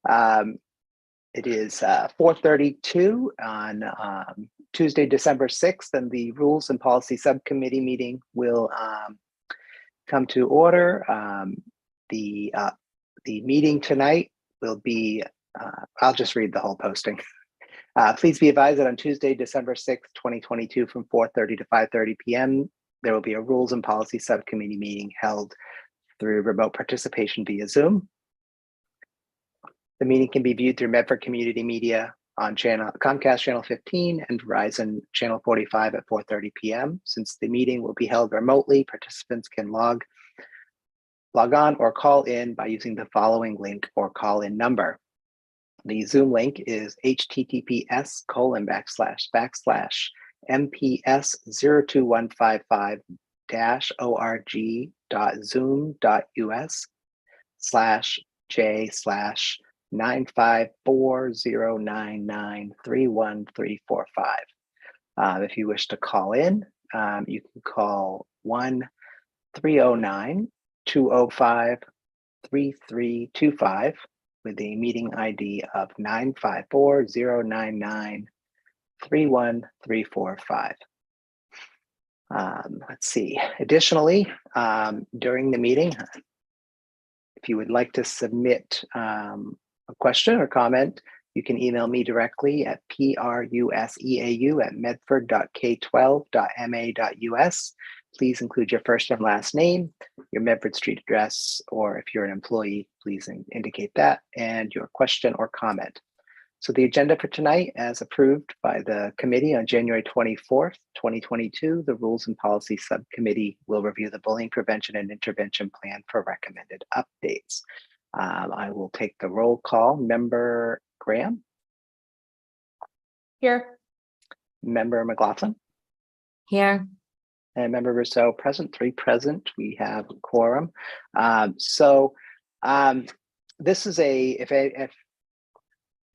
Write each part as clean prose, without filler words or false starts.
It is 4:32 on Tuesday, December 6th, and the Rules and Policy Subcommittee meeting will come to order. The meeting tonight will be, I'll just read the whole posting. Please be advised that on Tuesday, December 6th, 2022, from 4:30 to 5:30 p.m., there will be a Rules and Policy Subcommittee meeting held through remote participation via Zoom. The meeting can be viewed through Medford Community Media on Comcast Channel 15 and Verizon Channel 45 at 4:30 p.m. Since the meeting will be held remotely, participants can log on or call in by using the following link or call-in number. The Zoom link is https://mps02155-org.zoom.us/j/95409931345. If you wish to call in, you can call 1-309-205-3325 with a meeting ID of 954-099-31345. Let's see. Additionally, during the meeting, if you would like to submit a question or comment, you can email me directly at pruseau@medford.k12.ma.us. Please include your first and last name, your Medford Street address, or if you're an employee, please indicate that, and your question or comment. So the agenda for tonight, as approved by the committee on January 24th, 2022, the Rules and Policy Subcommittee will review the bullying prevention and intervention plan for recommended updates. I will take the roll call. Member Graham? Here. Member McLaughlin? Here. And Member Rousseau present, 3 present. We have a quorum. This is if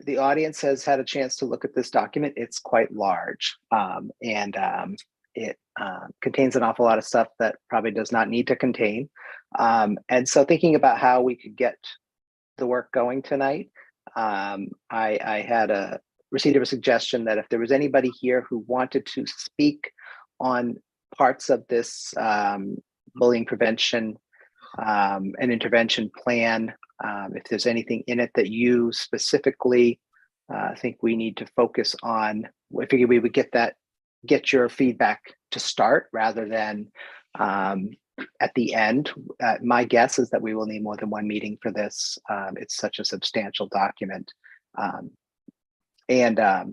the audience has had a chance to look at this document, it's quite large, and it contains an awful lot of stuff that probably does not need to contain. And so thinking about how we could get the work going tonight, I had received a suggestion that if there was anybody here who wanted to speak on parts of this bullying prevention and intervention plan, if there's anything in it that you specifically think we need to focus on, I figured we would get your feedback to start rather than at the end. My guess is that we will need more than one meeting for this. It's such a substantial document.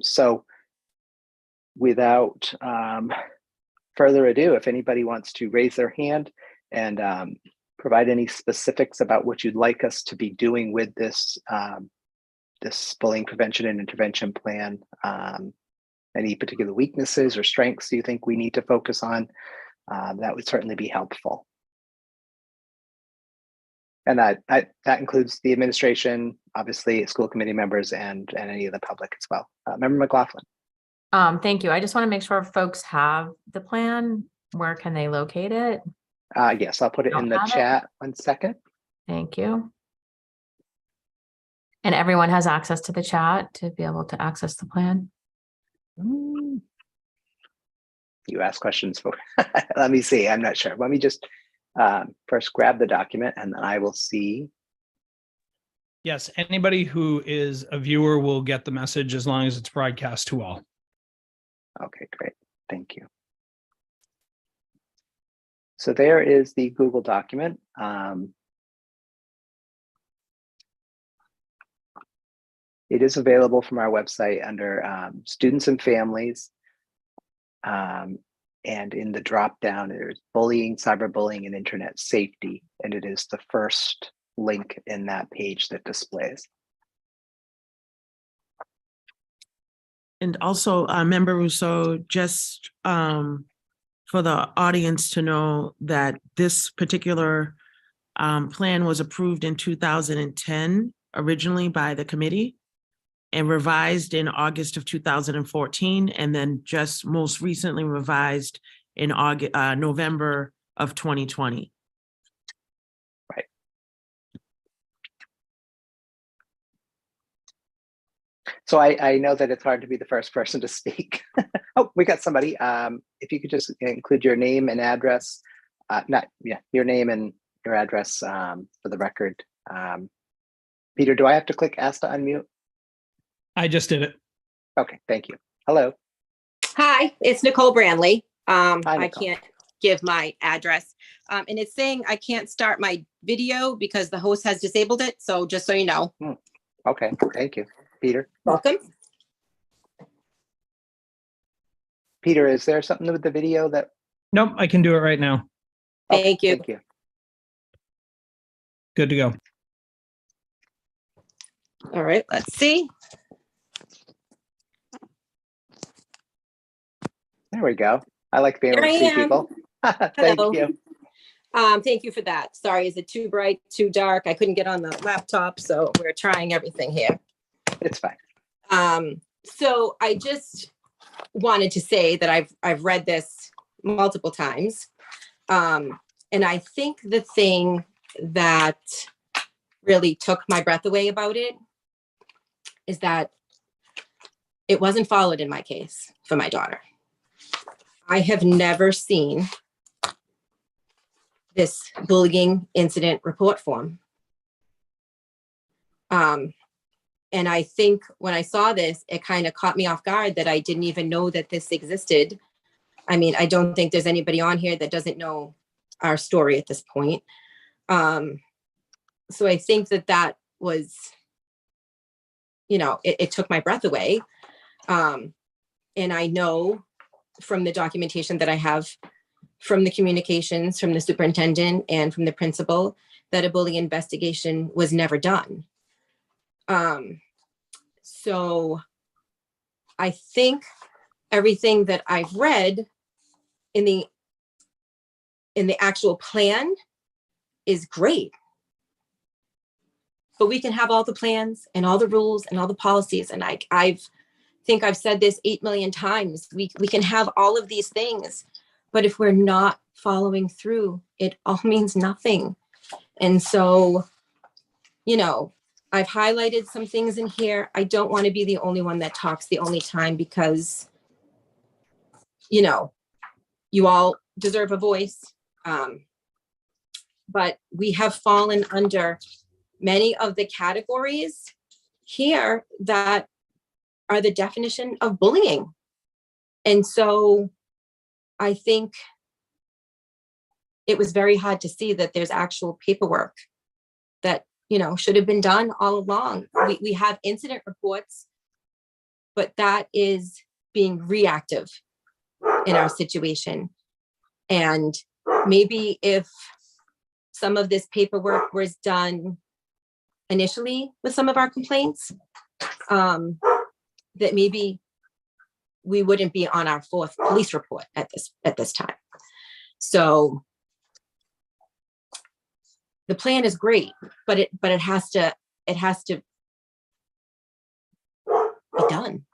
So without further ado, if anybody wants to raise their hand and provide any specifics about what you'd like us to be doing with this this bullying prevention and intervention plan, any particular weaknesses or strengths you think we need to focus on, that would certainly be helpful. And that includes the administration, obviously school committee members, and any of the public as well. Member McLaughlin. Thank you. I just want to make sure folks have the plan. Where can they locate it? Yes, I'll put it in the chat. 1 second. Thank you. And everyone has access to the chat to be able to access the plan? You ask questions for, let me see, I'm not sure. Let me just first grab the document and then I will see. Yes, anybody who is a viewer will get the message as long as it's broadcast to all. Okay, great. Thank you. So there is the Google document. It is available from our website under students and families. And in the drop down, there's bullying, cyberbullying, and internet safety. And it is the first link in that page that displays. And also, Member Rousseau, just for the audience to know that this particular plan was approved in 2010, originally by the committee, and revised in August of 2014, and then just most recently revised in November of 2020. Right. So I know that it's hard to be the first person to speak. Oh, we got somebody. If you could just include your name and address, your name and your address for the record. Peter, do I have to click ask to unmute? I just did it. Okay, thank you. Hello. Hi, it's Nicole Branley. I Nicole. can't give my address. And it's saying I can't start my video because the host has disabled it. So just so you know. Okay, thank you. Peter. Welcome. Peter, is there something with the video that? Nope, I can do it right now. Okay, Thank you. Thank you. Good to go. All right, let's see. There we go. I like being Here able to I see am. people. Thank Hello. you. Thank you for that. Sorry, is it too bright, too dark? I couldn't get on the laptop, so we're trying everything here. It's fine. So I just wanted to say that I've read this multiple times. And I think the thing that really took my breath away about it is that it wasn't followed in my case for my daughter. I have never seen this bullying incident report form. And I think when I saw this, it kind of caught me off guard that I didn't even know that this existed. I mean, I don't think there's anybody on here that doesn't know our story at this point. So I think that was, it took my breath away. And I know from the documentation that I have from the communications from the superintendent and from the principal that a bullying investigation was never done. So I think everything that I've read in the actual plan is great. But we can have all the plans and all the rules and all the policies. And I've said this 8 million times. We can have all of these things, but if we're not following through, it all means nothing. And so, I've highlighted some things in here. I don't want to be the only one that talks the only time because, you all deserve a voice. But we have fallen under many of the categories here that are the definition of bullying. And so I think it was very hard to see that there's actual paperwork that, should have been done all along. We have incident reports, but that is being reactive in our situation. And maybe if some of this paperwork was done initially with some of our complaints, that maybe we wouldn't be on our 4th police report at this time. So the plan is great, but it has to be done.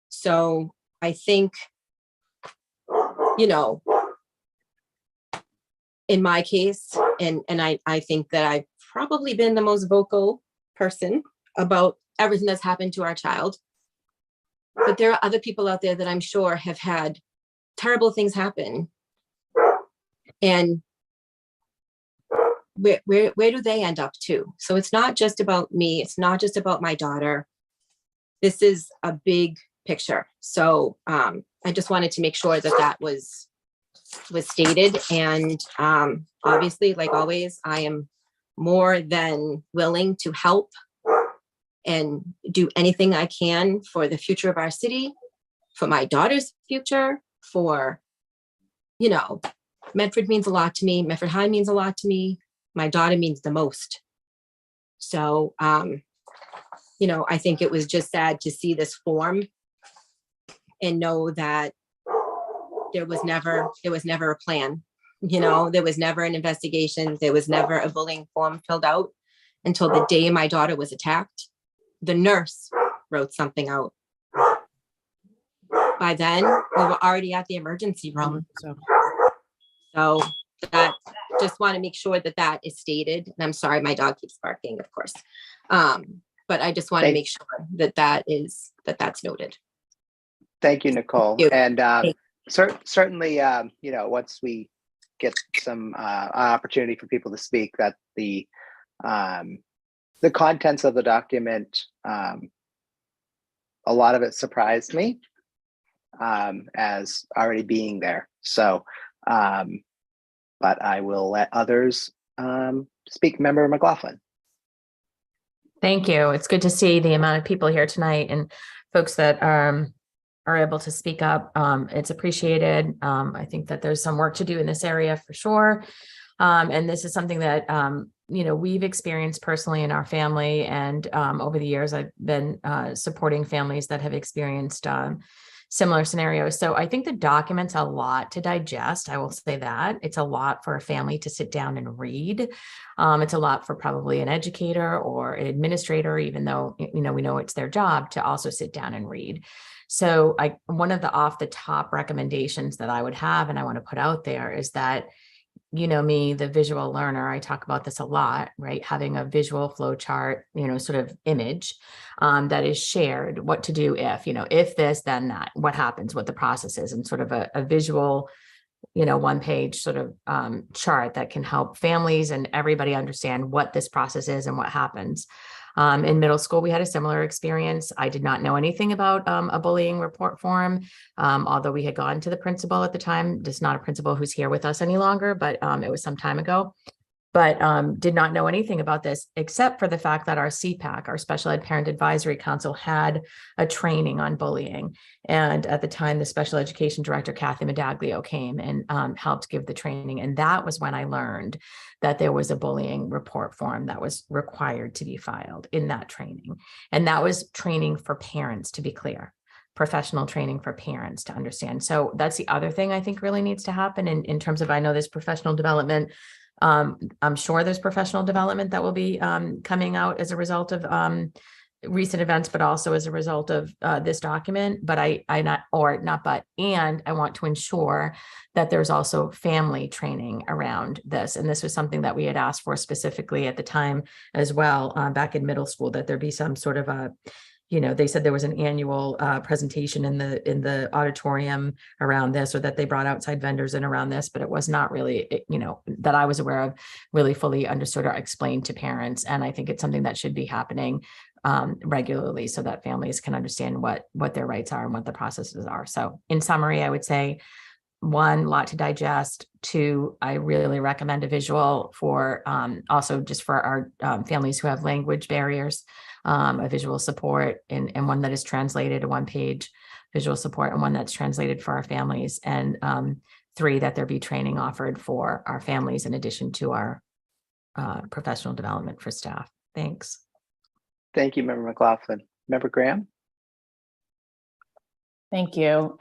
So I think, in my case, and I think that I've probably been the most vocal person about everything that's happened to our child. But there are other people out there that I'm sure have had terrible things happen. And where do they end up too? So it's not just about me. It's not just about my daughter. This is a big picture. So I just wanted to make sure that was stated. And obviously, like always, I am more than willing to help and do anything I can for the future of our city, for my daughter's future, for, Medford means a lot to me. Medford High means a lot to me. My daughter means the most. So, I think it was just sad to see this form and know that there was never a plan. There was never an investigation. There was never a bullying form filled out until the day my daughter was attacked. The nurse wrote something out. By then, we were already at the emergency room. So that just want to make sure that is stated. And I'm sorry, my dog keeps barking, of course. But I just want to make sure that's noted. Thank you, Nicole. you. And certainly, once we get some opportunity for people to speak, that the contents of the document, a lot of it surprised me as already being there. So, but I will let others speak. Member McLaughlin. Thank you. It's good to see the amount of people here tonight and folks that are able to speak up. It's appreciated. I think that there's some work to do in this area for sure. And this is something that, we've experienced personally in our family. And over the years, I've been supporting families that have experienced similar scenarios. So I think the document's a lot to digest. I will say that it's a lot for a family to sit down and read. It's a lot for probably an educator or an administrator, even though, we know it's their job to also sit down and read. So one of the off the top recommendations that I would have, and I want to put out there, is that, me, the visual learner, I talk about this a lot, right? Having a visual flow chart, sort of image that is shared, what to do if this, then that, what happens, what the process is, and sort of a visual, 1-page sort of chart that can help families and everybody understand what this process is and what happens. In middle school, we had a similar experience. I did not know anything about a bullying report form, although we had gone to the principal at the time. Just not a principal who's here with us any longer, but it was some time ago. But did not know anything about this, except for the fact that our CPAC, our Special Ed Parent Advisory Council, had a training on bullying. And at the time, the Special Education Director, Kathy Medaglio, came and helped give the training. And that was when I learned that there was a bullying report form that was required to be filed in that training. And that was training for parents, to be clear. Professional training for parents to understand. So that's the other thing I think really needs to happen in terms of, I know there's professional development. I'm sure there's professional development that will be coming out as a result of recent events, but also as a result of this document. But I want to ensure that there's also family training around this. And this was something that we had asked for specifically at the time as well, back in middle school, that there be some sort of a, they said there was an annual presentation in the auditorium around this, or that they brought outside vendors in around this, but it was not really, that I was aware of, really fully understood or explained to parents. And I think it's something that should be happening regularly so that families can understand what their rights are and what the processes are. So in summary, I would say, 1, lot to digest. 2, I really recommend a visual for also just for our families who have language barriers, a visual support and one that is translated, a 1-page visual support and one that's translated for our families. And 3, that there be training offered for our families in addition to our professional development for staff. Thanks. Thank you, Member McLaughlin. Member Graham. Thank you.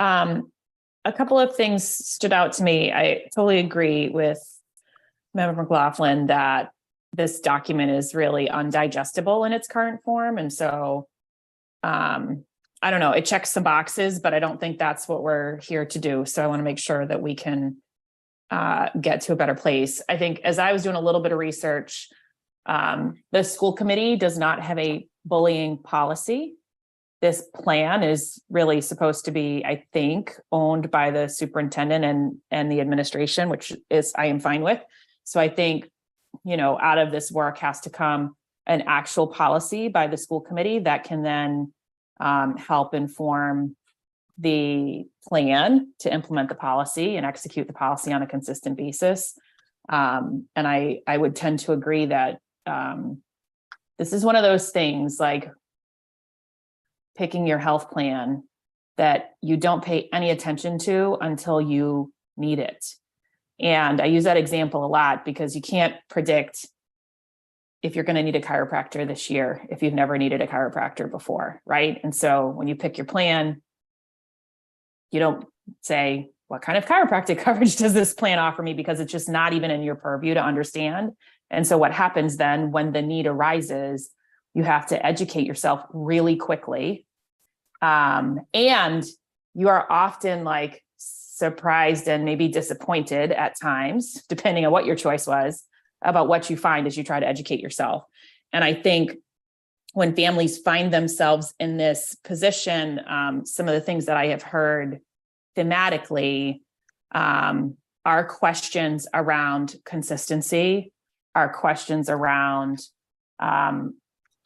A couple of things stood out to me. I totally agree with Member McLaughlin that this document is really undigestible in its current form. And so, I don't know, it checks some boxes, but I don't think that's what we're here to do. So I want to make sure that we can get to a better place. I think as I was doing a little bit of research, the school committee does not have a bullying policy. This plan is really supposed to be, I think, owned by the superintendent and the administration, which is I am fine with. So I think, out of this work has to come an actual policy by the school committee that can then help inform the plan to implement the policy and execute the policy on a consistent basis. And I would tend to agree that this is one of those things like picking your health plan that you don't pay any attention to until you need it. And I use that example a lot because you can't predict if you're going to need a chiropractor this year if you've never needed a chiropractor before, right? And so when you pick your plan, you don't say, what kind of chiropractic coverage does this plan offer me? Because it's just not even in your purview to understand. And so what happens then when the need arises, you have to educate yourself really quickly. And you are often like surprised and maybe disappointed at times, depending on what your choice was, about what you find as you try to educate yourself. And I think when families find themselves in this position, some of the things that I have heard thematically are questions around consistency, are questions around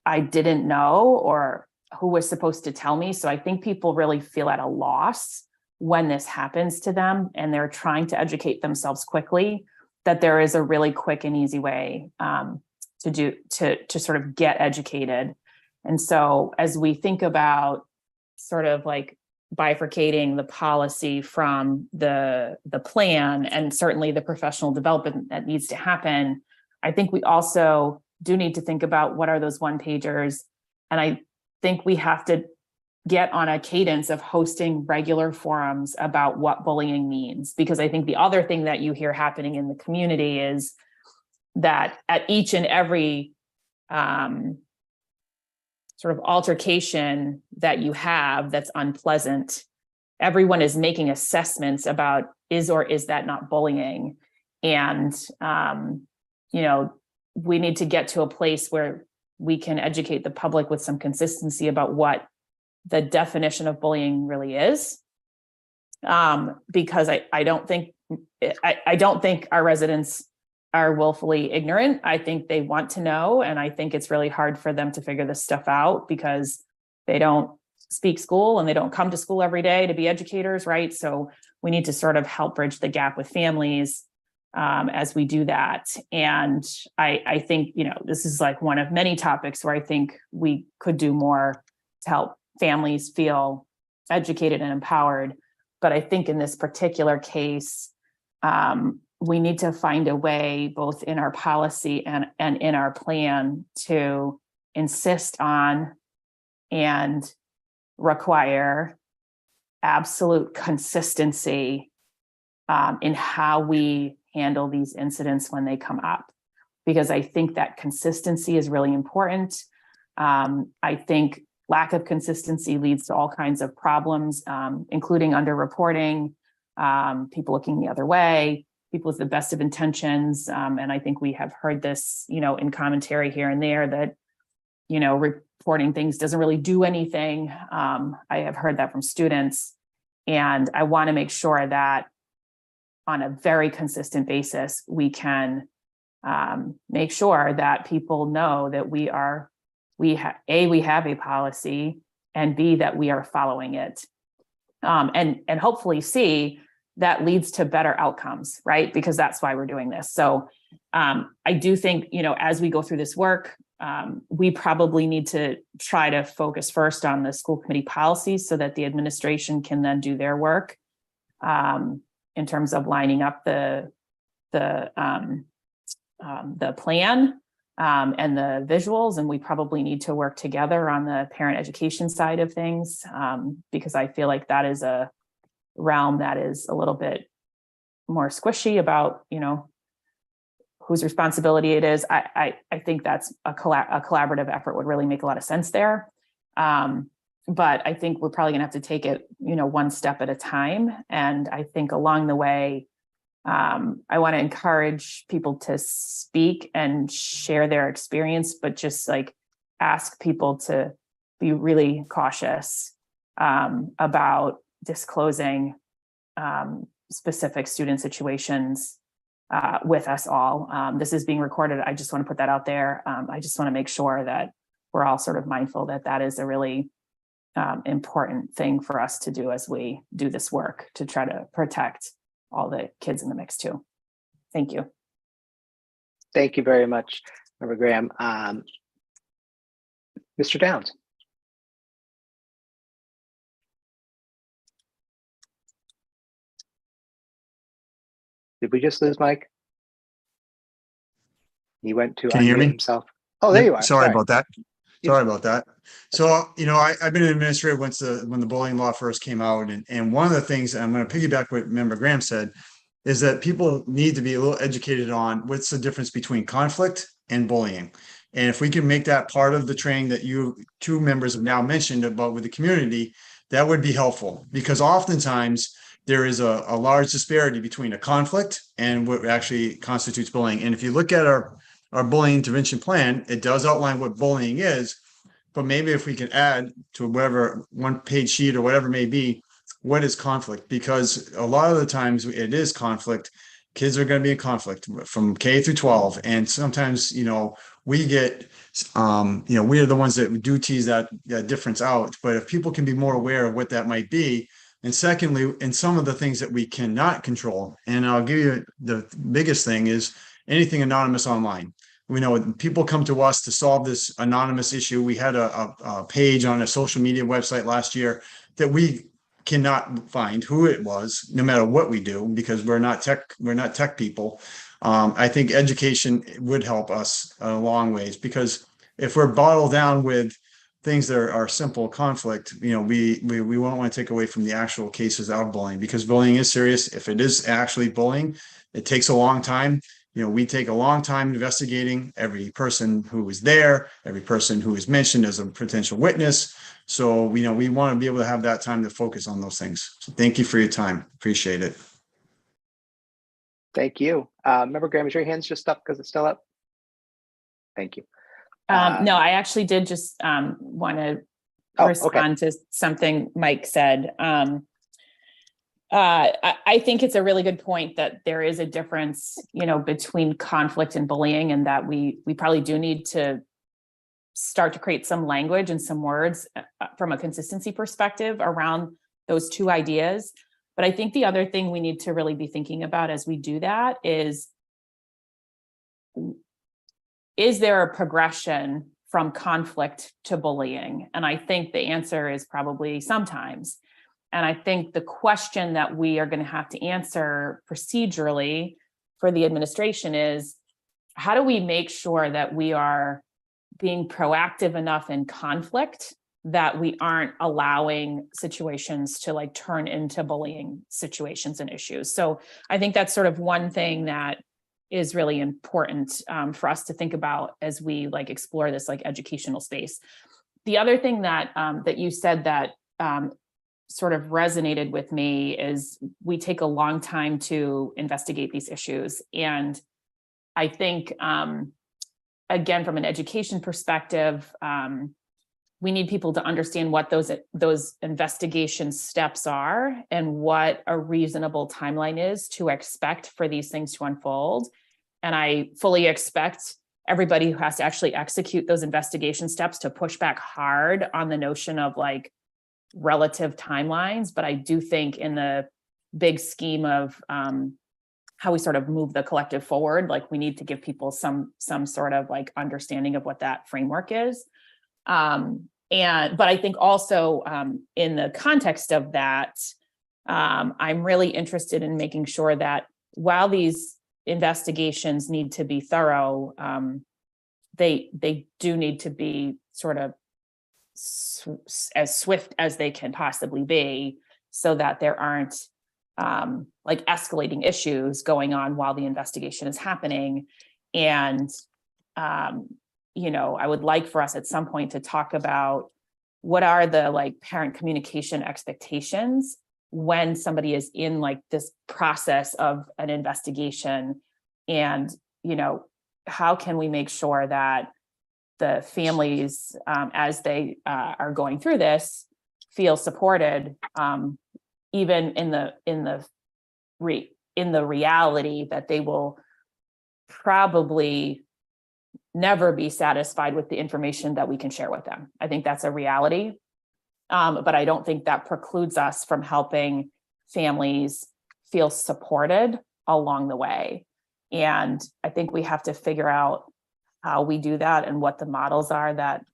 I didn't know, or who was supposed to tell me. So I think people really feel at a loss when this happens to them, and they're trying to educate themselves quickly, that there is a really quick and easy way to sort of get educated. And so as we think about sort of like bifurcating the policy from the plan, and certainly the professional development that needs to happen, I think we also do need to think about what are those one-pagers. And I think we have to get on a cadence of hosting regular forums about what bullying means. Because I think the other thing that you hear happening in the community is that at each and every sort of altercation that you have that's unpleasant, everyone is making assessments about is or is that not bullying. And, we need to get to a place where we can educate the public with some consistency about what the definition of bullying really is. Because I don't think our residents are willfully ignorant. I think they want to know, and I think it's really hard for them to figure this stuff out because they don't speak school and they don't come to school every day to be educators, right? So we need to sort of help bridge the gap with families as we do that. And I think, this is like one of many topics where I think we could do more to help families feel educated and empowered. But I think in this particular case, we need to find a way, both in our policy and in our plan, to insist on and require absolute consistency in how we handle these incidents when they come up, because I think that consistency is really important. I think lack of consistency leads to all kinds of problems, including underreporting, people looking the other way, people with the best of intentions. And I think we have heard this, in commentary here and there that, reporting things doesn't really do anything. I have heard that from students. And I want to make sure that on a very consistent basis, we can make sure that people know that we have a policy, and B, that we are following it. And hopefully C, that leads to better outcomes, right? Because that's why we're doing this. So I do think, as we go through this work, we probably need to try to focus first on the school committee policies so that the administration can then do their work in terms of lining up the plan and the visuals. And we probably need to work together on the parent education side of things, because I feel like that is a realm that is a little bit more squishy about, whose responsibility it is. I think that's a collaborative effort would really make a lot of sense there. But I think we're probably gonna have to take it, one step at a time. And I think along the way, I want to encourage people to speak and share their experience, but just like ask people to be really cautious about disclosing specific student situations with us all. This is being recorded. I just want to put that out there. I just want to make sure that we're all sort of mindful that that is a really important thing for us to do as we do this work to try to protect all the kids in the mix too. Thank you. Thank you very much, Member Graham. Mr. Downs. Did we just lose Mike? He went to Can you hear unmute me? himself. Oh, there you are. Sorry about that. Sorry about that. So, I've been an administrator when the bullying law first came out. And one of the things, and I'm going to piggyback what Member Graham said, is that people need to be a little educated on what's the difference between conflict and bullying. And if we can make that part of the training that you two members have now mentioned about with the community, that would be helpful, because oftentimes there is a large disparity between a conflict and what actually constitutes bullying. And if you look at our bullying intervention plan, it does outline what bullying is, but maybe if we can add to whatever one page sheet or whatever it may be, what is conflict? Because a lot of the times it is conflict. Kids are going to be in conflict from K through 12. And sometimes, we get, we are the ones that do tease that difference out. But if people can be more aware of what that might be, and secondly, in some of the things that we cannot control, and I'll give you the biggest thing is anything anonymous online. We know people come to us to solve this anonymous issue. We had a page on a social media website last year that we cannot find who it was, no matter what we do, because we're not tech people. I think education would help us a long ways, because if we're bottled down with things that are simple conflict, we won't want to take away from the actual cases of bullying, because bullying is serious. If it is actually bullying, it takes a long time. We take a long time investigating every person who was there, every person who is mentioned as a potential witness. So, we want to be able to have that time to focus on those things. So thank you for your time. Appreciate it. Thank you. Member Graham, is your hands just up because it's still up? Thank you. No, I actually did just want to respond to something Mike said. I think it's a really good point that there is a difference, between conflict and bullying, and that we probably do need to start to create some language and some words from a consistency perspective around those two ideas. But I think the other thing we need to really be thinking about as we do that is there a progression from conflict to bullying? And I think the answer is probably sometimes. And I think the question that we are going to have to answer procedurally for the administration is, how do we make sure that we are being proactive enough in conflict that we aren't allowing situations to turn into bullying situations and issues? So I think that's sort of one thing that is really important for us to think about as we explore this educational space. The other thing that that you said that sort of resonated with me is we take a long time to investigate these issues. And I think, again, from an education perspective, we need people to understand what those investigation steps are and what a reasonable timeline is to expect for these things to unfold. And I fully expect everybody who has to actually execute those investigation steps to push back hard on the notion of relative timelines. But I do think in the big scheme of how we sort of move the collective forward, we need to give people some sort of understanding of what that framework is. But I think also in the context of that, I'm really interested in making sure that while these investigations need to be thorough, they do need to be sort of as swift as they can possibly be, so that there aren't escalating issues going on while the investigation is happening. And I would like for us at some point to talk about what are the parent communication expectations when somebody is in this process of an investigation, and how can we make sure that the families, as they are going through this, feel supported, even in the reality that they will probably never be satisfied with the information that we can share with them. I think that's a reality, but I don't think that precludes us from helping families feel supported along the way. And I think we have to figure out how we do that and what the models are that,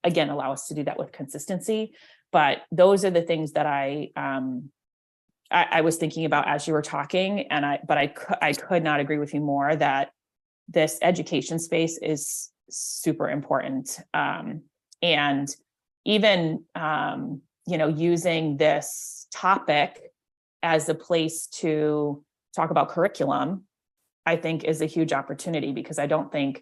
again, allow us to do that with consistency. But those are the things that I was thinking about as you were talking, and I could not agree with you more that this education space is super important. And even using this topic as a place to talk about curriculum, I think is a huge opportunity, because I don't think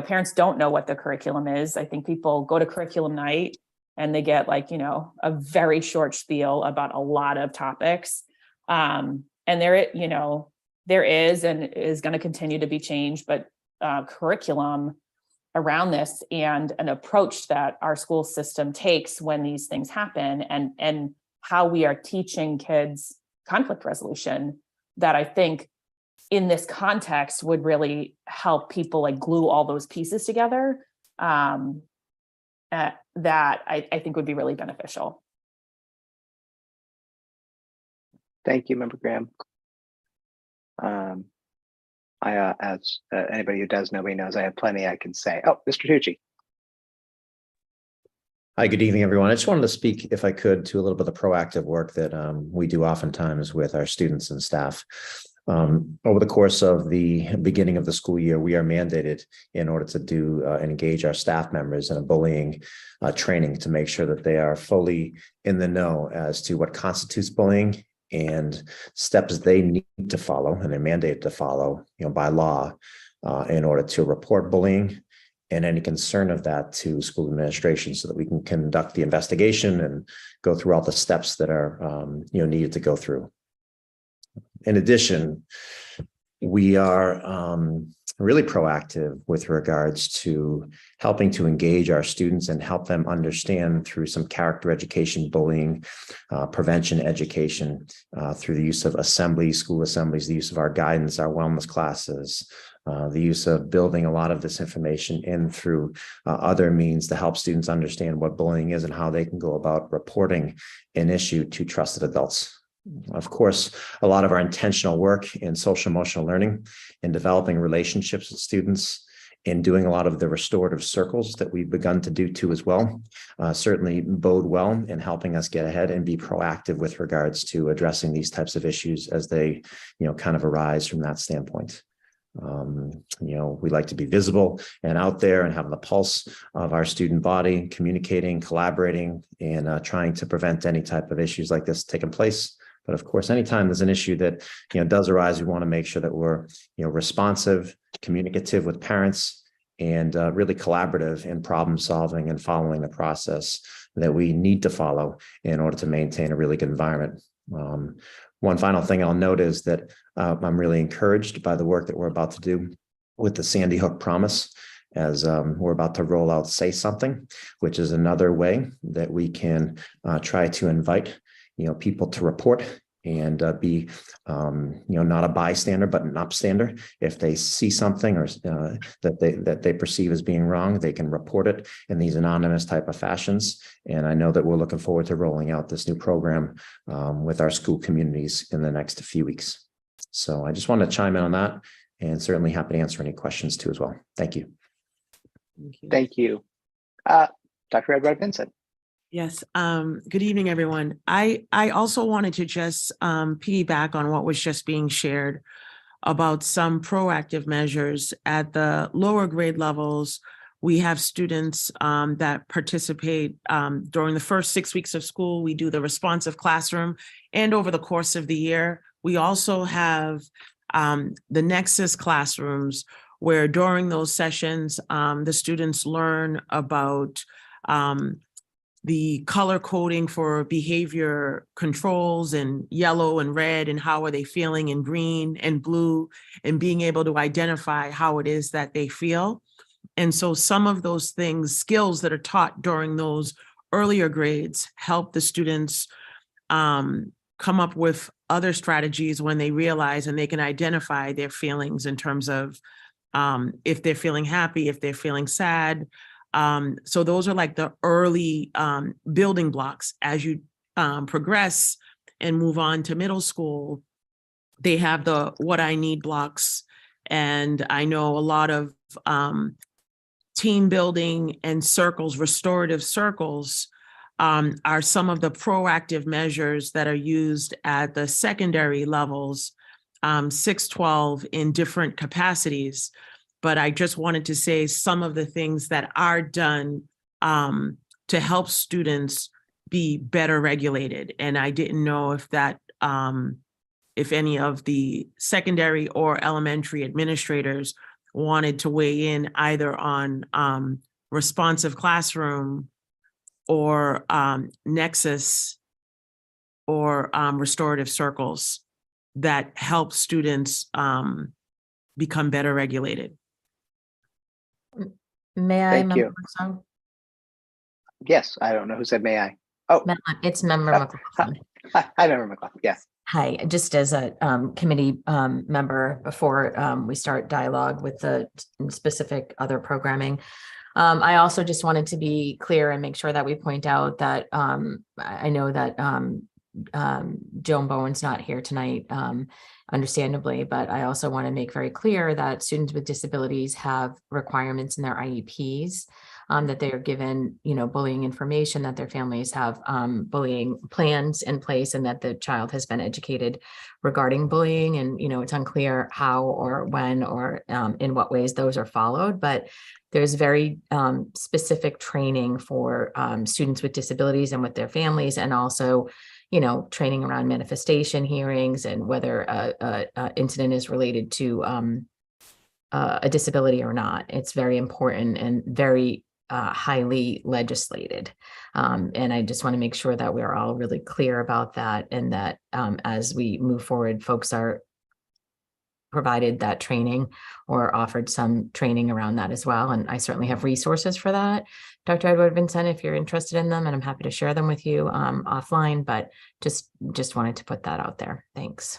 parents don't know what the curriculum is. I think people go to curriculum night and they get a very short spiel about a lot of topics. And there is and is going to continue to be changed, but curriculum around this and an approach that our school system takes when these things happen, and how we are teaching kids conflict resolution, that I think in this context would really help people like glue all those pieces together. That I think would be really beneficial. Thank you, Member Graham. As anybody who does know me knows, I have plenty I can say. Oh, Mr. Tucci. Hi, good evening, everyone. I just wanted to speak, if I could, to a little bit of the proactive work that we do oftentimes with our students and staff. Over the course of the beginning of the school year, we are mandated in order to do and engage our staff members in a bullying training to make sure that they are fully in the know as to what constitutes bullying and steps they need to follow and they're mandated to follow, by law in order to report bullying and any concern of that to school administration so that we can conduct the investigation and go through all the steps that are needed to go through. In addition, we are really proactive with regards to helping to engage our students and help them understand through some character education, bullying, prevention education, through the use of assemblies, school assemblies, the use of our guidance, our wellness classes, the use of building a lot of this information in through other means to help students understand what bullying is and how they can go about reporting an issue to trusted adults. Of course, a lot of our intentional work in social emotional learning, in developing relationships with students, in doing a lot of the restorative circles that we've begun to do too as well, certainly bode well in helping us get ahead and be proactive with regards to addressing these types of issues as they, kind of arise from that standpoint. We like to be visible and out there and having the pulse of our student body, communicating, collaborating, and trying to prevent any type of issues like this taking place. But of course, anytime there's an issue that does arise, we want to make sure that we're responsive, communicative with parents, and really collaborative in problem solving and following the process that we need to follow in order to maintain a really good environment. One final thing I'll note is that I'm really encouraged by the work that we're about to do with the Sandy Hook Promise, as we're about to roll out Say Something, which is another way that we can try to invite people to report and be, not a bystander, but an upstander. If they see something or that they perceive as being wrong, they can report it in these anonymous type of fashions. And I know that we're looking forward to rolling out this new program with our school communities in the next few weeks. So I just want to chime in on that, and certainly happy to answer any questions too as well. Thank you. Thank you. Dr. Edward Vincent. Yes. Good evening, everyone. I also wanted to just piggyback on what was just being shared about some proactive measures at the lower grade levels. We have students that participate during the first 6 weeks of school. We do the responsive classroom, and over the course of the year, we also have the Nexus classrooms, where during those sessions, the students learn about the color coding for behavior controls and yellow and red, and how are they feeling in green and blue, and being able to identify how it is that they feel. And so some of those things, skills that are taught during those earlier grades, help the students come up with other strategies when they realize and they can identify their feelings in terms of if they're feeling happy, if they're feeling sad. So those are like the early building blocks. As you progress and move on to middle school, they have the what I need blocks. And I know a lot of team building and circles, restorative circles, are some of the proactive measures that are used at the secondary levels, 6-12 in different capacities. But I just wanted to say some of the things that are done to help students be better regulated. And I didn't know if that, if any of the secondary or elementary administrators wanted to weigh in either on responsive classroom or Nexus or restorative circles that help students become better regulated. May I? Thank Member you. Russo? Yes, I don't know who said may I. Oh, It's Member McLaughlin. hi, Member McLaughlin. Yes. Hi, just as a committee member before we start dialogue with the specific other programming. I also just wanted to be clear and make sure that we point out that I know that Joan Bowen's not here tonight, understandably, but I also want to make very clear that students with disabilities have requirements in their IEPs, that they are given, bullying information, that their families have bullying plans in place, and that the child has been educated regarding bullying. And, it's unclear how or when or in what ways those are followed, but there's very specific training for students with disabilities and with their families, and also training around manifestation hearings and whether a incident is related to a disability or not. It's very important and very highly legislated. And I just want to make sure that we're all really clear about that, and that as we move forward, folks are provided that training or offered some training around that as well. And I certainly have resources for that, Dr. Edward Vincent, if you're interested in them, and I'm happy to share them with you offline, but just wanted to put that out there. Thanks.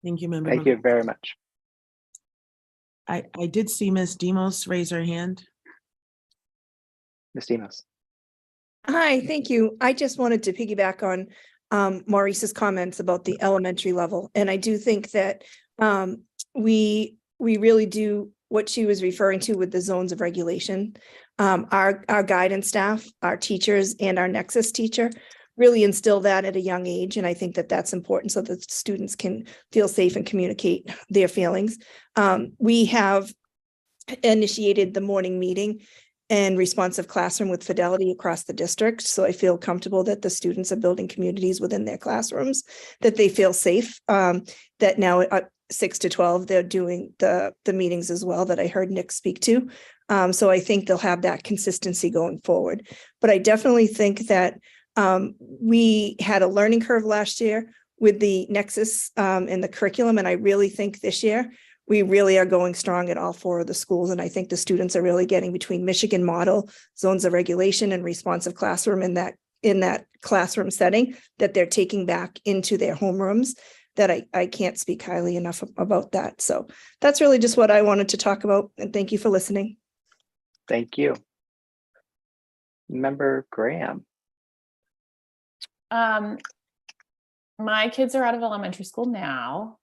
Thank you, Member. Thank you very much. I did see Ms. Demos raise her hand. Ms. Demos. Hi, thank you. I just wanted to piggyback on Maurice's comments about the elementary level. And I do think that we really do what she was referring to with the zones of regulation. Our guidance staff, our teachers, and our Nexus teacher really instill that at a young age. And I think that that's important so that students can feel safe and communicate their feelings. We have initiated the morning meeting and responsive classroom with Fidelity across the district. So I feel comfortable that the students are building communities within their classrooms, that they feel safe, that now at 6 to 12, they're doing the meetings as well that I heard Nick speak to. So I think they'll have that consistency going forward. But I definitely think that we had a learning curve last year with the Nexus and the curriculum. And I really think this year, we really are going strong at all 4 of the schools. And I think the students are really getting between Michigan model, zones of regulation, and responsive classroom in that classroom setting that they're taking back into their homerooms, that I can't speak highly enough about that. So that's really just what I wanted to talk about. And thank you for listening. Thank you. Member Graham. My kids are out of elementary school now,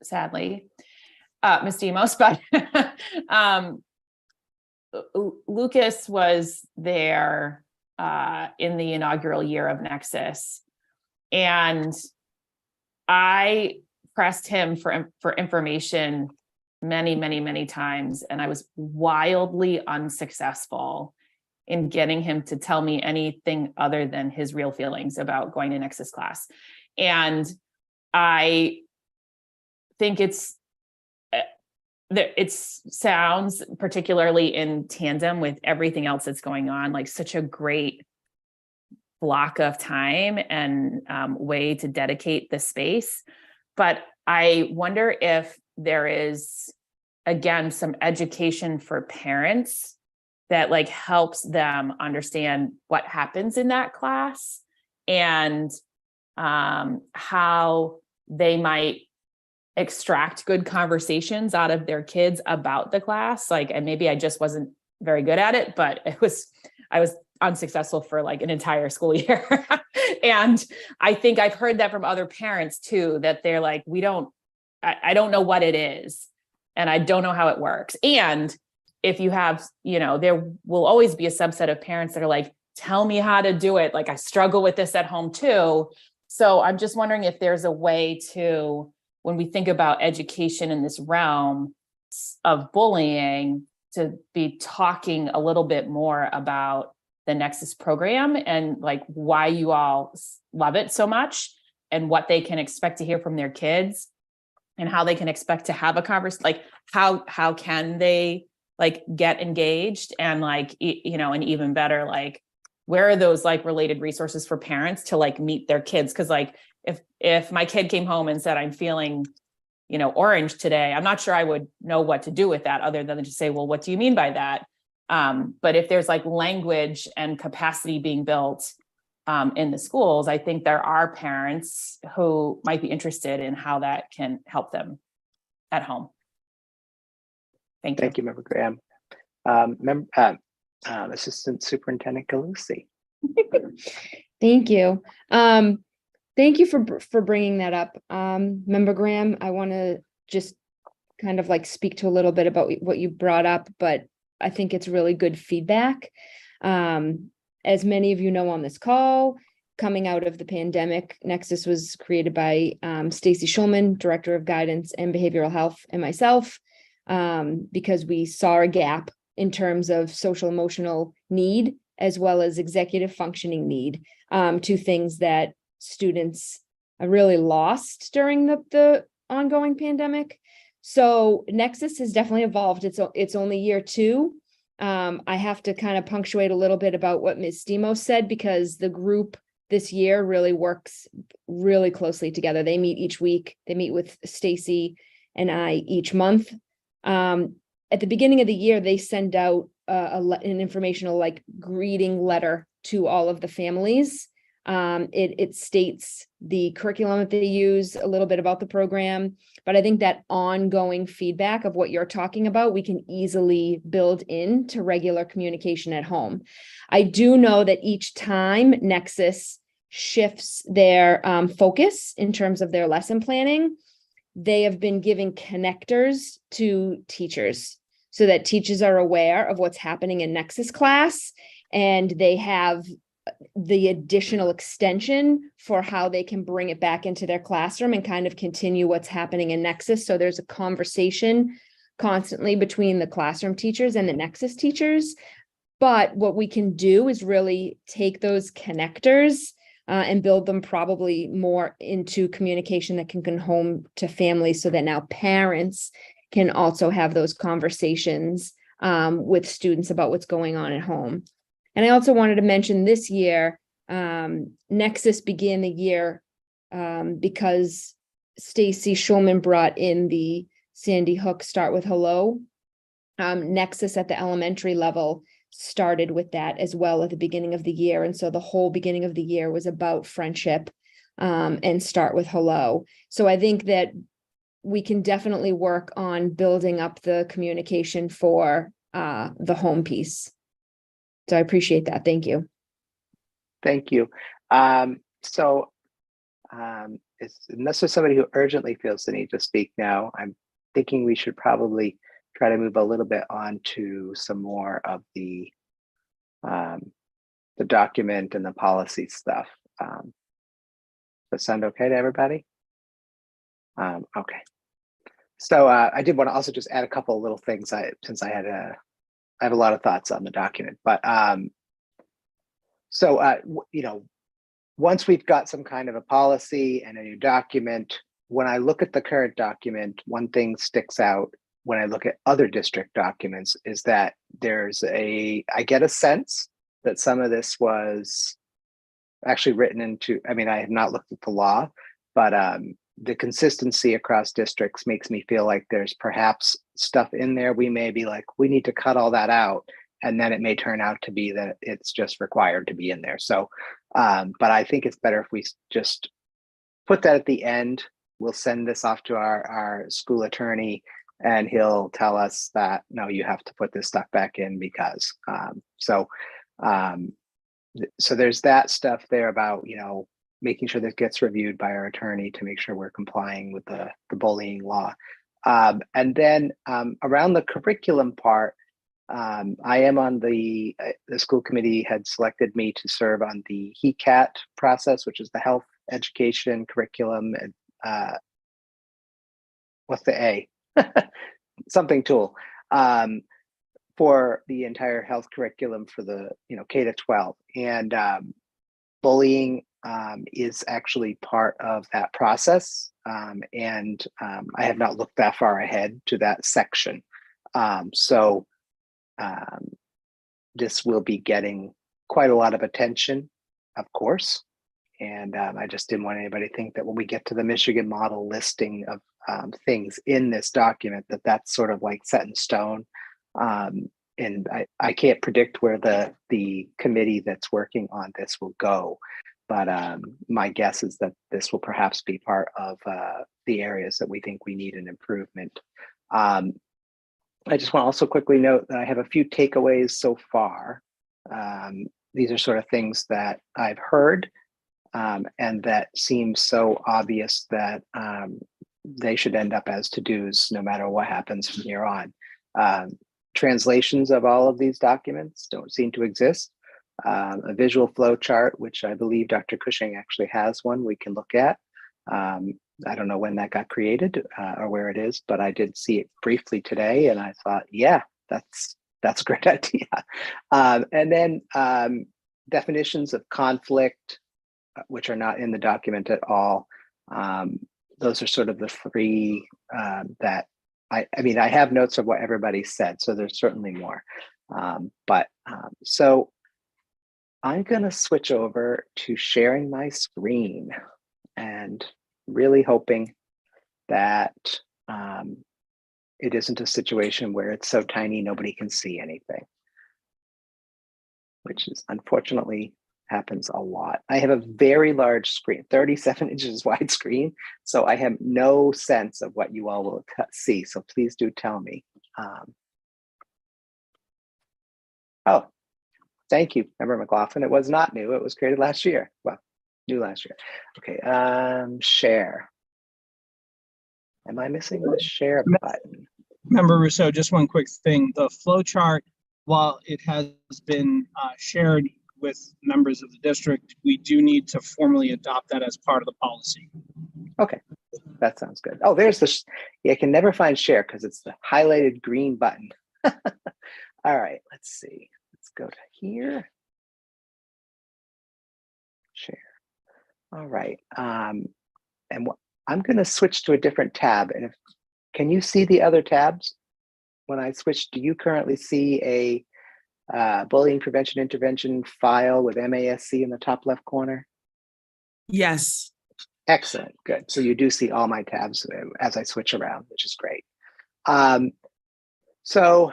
sadly, Ms. Demos, but Lucas was there in the inaugural year of Nexus, and I pressed him for information many times, and I was wildly unsuccessful in getting him to tell me anything other than his real feelings about going to Nexus class. And I think it sounds, particularly in tandem with everything else that's going on, like such a great block of time and way to dedicate the space. But I wonder if there is, again, some education for parents that like helps them understand what happens in that class and how they might extract good conversations out of their kids about the class. Like, and maybe I just wasn't very good at it, but I was unsuccessful for like an entire school year. And I think I've heard that from other parents too, that they're like, I don't know what it is, and I don't know how it works. And if you have, there will always be a subset of parents that are like, tell me how to do it. Like, I struggle with this at home too. So I'm just wondering if there's a way to, when we think about education in this realm of bullying, to be talking a little bit more about the Nexus program and like why you all love it so much and what they can expect to hear from their kids and how they can expect to have a conversation, like how can they like get engaged, and like, and even better, like where are those like related resources for parents to like meet their kids? Cause like if my kid came home and said, I'm feeling, orange today, I'm not sure I would know what to do with that other than to say, well, what do you mean by that? But if there's like language and capacity being built in the schools, I think there are parents who might be interested in how that can help them at home. Thank you. Thank you, Member Graham. Assistant Superintendent Galusi. Thank you. Thank you for bringing that up. Member Graham, I want to just kind of like speak to a little bit about what you brought up, but I think it's really good feedback. As many of you know on this call, coming out of the pandemic, Nexus was created by Stacy Schulman, Director of Guidance and Behavioral Health, and myself, because we saw a gap in terms of social emotional need as well as executive functioning need, two things that students really lost during the ongoing pandemic. So Nexus has definitely evolved. It's only year 2. I have to kind of punctuate a little bit about what Ms. Stemos said, because the group this year really works really closely together. They meet each week. They meet with Stacy and I each month. At the beginning of the year, they send out an informational like greeting letter to all of the families. It states the curriculum that they use, a little bit about the program, but I think that ongoing feedback of what you're talking about, we can easily build into regular communication at home. I do know that each time Nexus shifts their focus in terms of their lesson planning, they have been giving connectors to teachers so that teachers are aware of what's happening in Nexus class, and they have the additional extension for how they can bring it back into their classroom and kind of continue what's happening in Nexus. So there's a conversation constantly between the classroom teachers and the Nexus teachers. But what we can do is really take those connectors and build them probably more into communication that can go home to families, so that now parents can also have those conversations with students about what's going on at home. And I also wanted to mention this year, Nexus began the year because Stacy Schulman brought in the Sandy Hook Start with Hello. Nexus at the elementary level started with that as well at the beginning of the year. And so the whole beginning of the year was about friendship and Start with Hello. So I think that we can definitely work on building up the communication for the home piece. So I appreciate that. Thank you. Thank you. Unless there's somebody who urgently feels the need to speak now, I'm thinking we should probably try to move a little bit on to some more of the document and the policy stuff. Does that sound okay to everybody? Okay. So I did want to also just add a couple of little things since I have a lot of thoughts on the document, but once we've got some kind of a policy and a new document, when I look at the current document, one thing sticks out when I look at other district documents is that I get a sense that some of this was actually written into, I mean, I have not looked at the law, but the consistency across districts makes me feel like there's perhaps stuff in there we may be like, we need to cut all that out. And then it may turn out to be that it's just required to be in there. So, but I think it's better if we just put that at the end. We'll send this off to our school attorney and he'll tell us that, no, you have to put this stuff back in because, so there's that stuff there about, making sure that gets reviewed by our attorney to make sure we're complying with the bullying law. And then around the curriculum part, I am on the school committee had selected me to serve on the HECAT process, which is the health education curriculum. And what's the A? Something tool for the entire health curriculum for the K to 12. And bullying is actually part of that process. And I have not looked that far ahead to that section. So this will be getting quite a lot of attention, of course. And I just didn't want anybody to think that when we get to the Michigan model listing of things in this document, that's sort of like set in stone. and I can't predict where the committee that's working on this will go, but my guess is that this will perhaps be part of the areas that we think we need an improvement. I just want to also quickly note that I have a few takeaways so far. These are sort of things that I've heard and that seem so obvious that they should end up as to-dos no matter what happens from here on. Translations of all of these documents don't seem to exist. A visual flow chart, which I believe Dr. Cushing actually has one we can look at. I don't know when that got created or where it is, but I did see it briefly today, and I thought, yeah, that's a great idea. And then definitions of conflict, which are not in the document at all. Those are sort of the three that I mean, I have notes of what everybody said, so there's certainly more. So I'm going to switch over to sharing my screen and really hoping that it isn't a situation where it's so tiny nobody can see anything, which is unfortunately happens a lot. I have a very large screen, 37 inches wide screen, so I have no sense of what you all will see. So please do tell me. Oh, thank you, Member McLaughlin. It was not new. It was created last year. Well, new last year. Okay, share. Am I missing the share button? Member Rousseau, just one quick thing. The flow chart, while it has been shared with members of the district, we do need to formally adopt that as part of the policy. Okay, that sounds good. Oh, there's the, yeah, I can never find share because it's the highlighted green button. All right, let's see. Let's go to here. Share. All right. And I'm going to switch to a different tab. And can you see the other tabs? When I switch, do you currently see a bullying prevention intervention file with MASC in the top left corner? Yes. Excellent, good. So you do see all my tabs as I switch around, which is great. So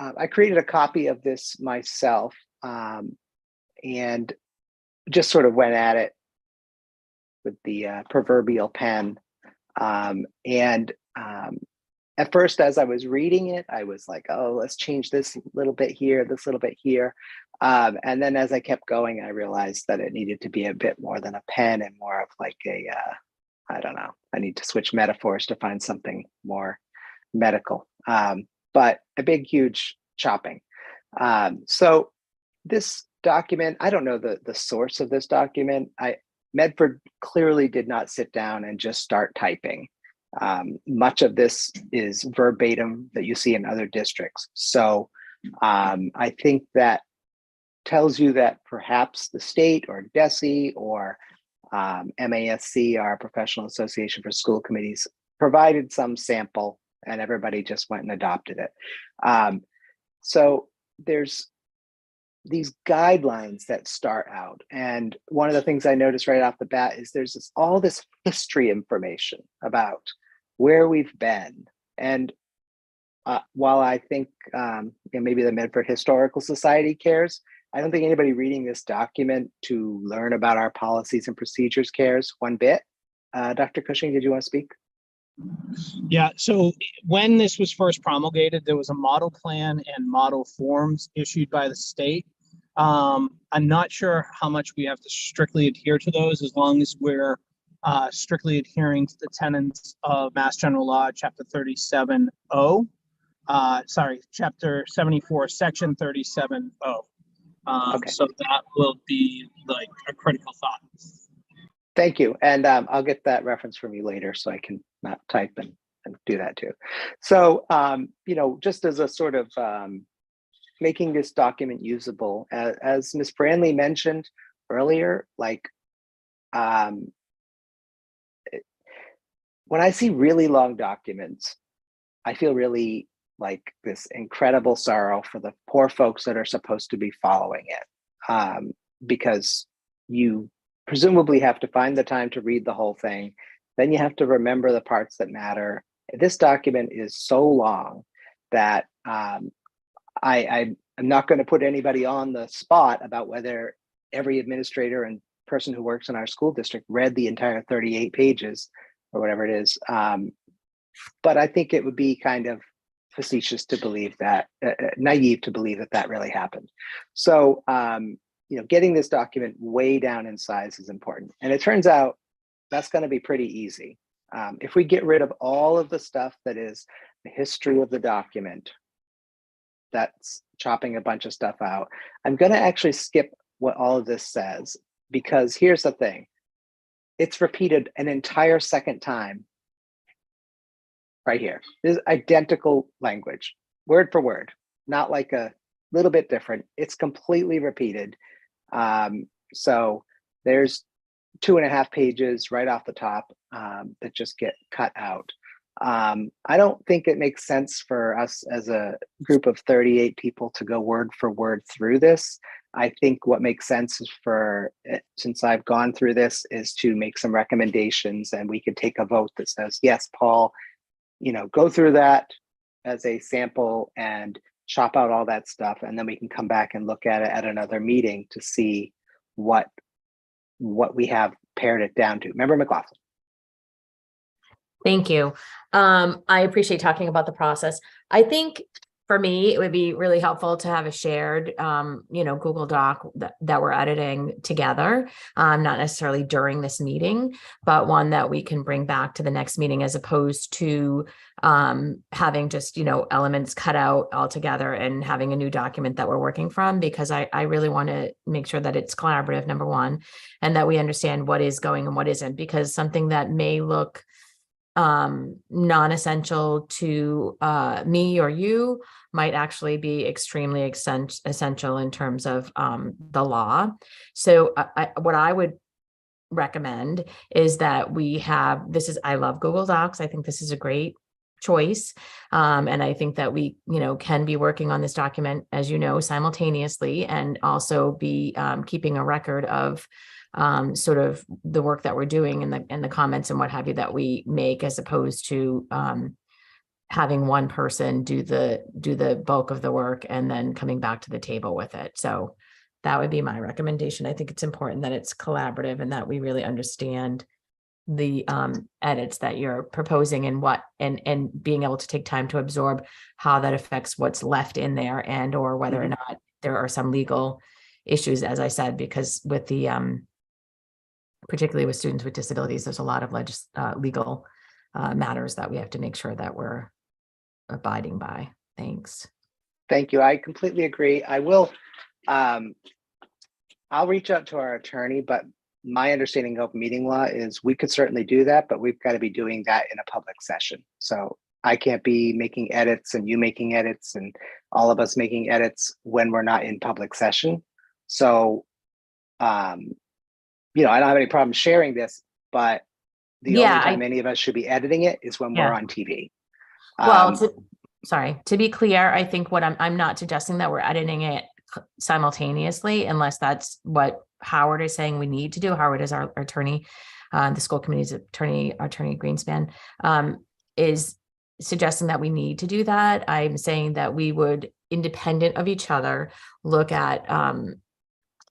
I created a copy of this myself and just sort of went at it with the proverbial pen. At first, as I was reading it, I was like, oh, let's change this little bit here, this little bit here. And then as I kept going, I realized that it needed to be a bit more than a pen and more of like a, I don't know, I need to switch metaphors to find something more medical, but a big, huge chopping. So this document, I don't know the source of this document. Medford clearly did not sit down and just start typing. Much of this is verbatim that you see in other districts. So I think that tells you that perhaps the state or DESE or MASC, our Professional Association for School Committees, provided some sample and everybody just went and adopted it. So there's these guidelines that start out. And one of the things I noticed right off the bat is there's all this history information about where we've been. And while I think maybe the Medford Historical Society cares, I don't think anybody reading this document to learn about our policies and procedures cares one bit. Dr. Cushing, did you want to speak? Yeah, so when this was first promulgated, there was a model plan and model forms issued by the state. I'm not sure how much we have to strictly adhere to those, as long as we're strictly adhering to the tenets of Mass General Law, Chapter 37O. Chapter 74, Section 37O. Okay. So that will be like a critical thought. Thank you. And I'll get that reference from you later so I can not type and do that too. So, just as a sort of making this document usable, as Ms. Branley mentioned earlier, like when I see really long documents, I feel really like this incredible sorrow for the poor folks that are supposed to be following it, because you presumably have to find the time to read the whole thing. Then you have to remember the parts that matter. This document is so long that I'm not going to put anybody on the spot about whether every administrator and person who works in our school district read the entire 38 pages or whatever it is. But I think it would be kind of facetious to believe that, naive to believe that that really happened. So, getting this document way down in size is important. And it turns out that's going to be pretty easy. If we get rid of all of the stuff that is the history of the document, that's chopping a bunch of stuff out. I'm going to actually skip what all of this says, because here's the thing. It's repeated an entire second time right here. This is identical language, word for word, not like a little bit different. It's completely repeated. So there's 2.5 pages right off the top that just get cut out. I don't think it makes sense for us as a group of 38 people to go word for word through this. I think what makes sense is since I've gone through this, is to make some recommendations, and we could take a vote that says, yes, Paul, go through that as a sample and chop out all that stuff. And then we can come back and look at it at another meeting to see what we have pared it down to. Member McLaughlin. Thank you. I appreciate talking about the process. I think for me, it would be really helpful to have a shared, Google Doc that we're editing together, not necessarily during this meeting, but one that we can bring back to the next meeting, as opposed to having just, elements cut out altogether and having a new document that we're working from, because I really want to make sure that it's collaborative, number one, and that we understand what is going and what isn't, because something that may look non-essential to me or you might actually be extremely essential in terms of the law. So what I would recommend is that we have, I love Google Docs. I think this is a great choice. And I think that we, can be working on this document, as simultaneously, and also be keeping a record of sort of the work that we're doing and the comments and what have you that we make, as opposed to having one person do the bulk of the work and then coming back to the table with it. So that would be my recommendation. I think it's important that it's collaborative and that we really understand the edits that you're proposing and being able to take time to absorb how that affects what's left in there, and or whether or not there are some legal issues, as I said, because with the particularly with students with disabilities, there's a lot of legal matters that we have to make sure that we're abiding by. Thanks. Thank you. I completely agree. I will. I'll reach out to our attorney, but my understanding of meeting law is we could certainly do that, but we've got to be doing that in a public session. So I can't be making edits and you making edits and all of us making edits when we're not in public session. So, I don't have any problem sharing this, but the only time any of us should be editing it is when we're on TV. Well, to be clear, I think what I'm not suggesting that we're editing it simultaneously, unless that's what Howard is saying we need to do. Howard is our attorney, the school committee's attorney Greenspan, is suggesting that we need to do that. I'm saying that we would, independent of each other, look at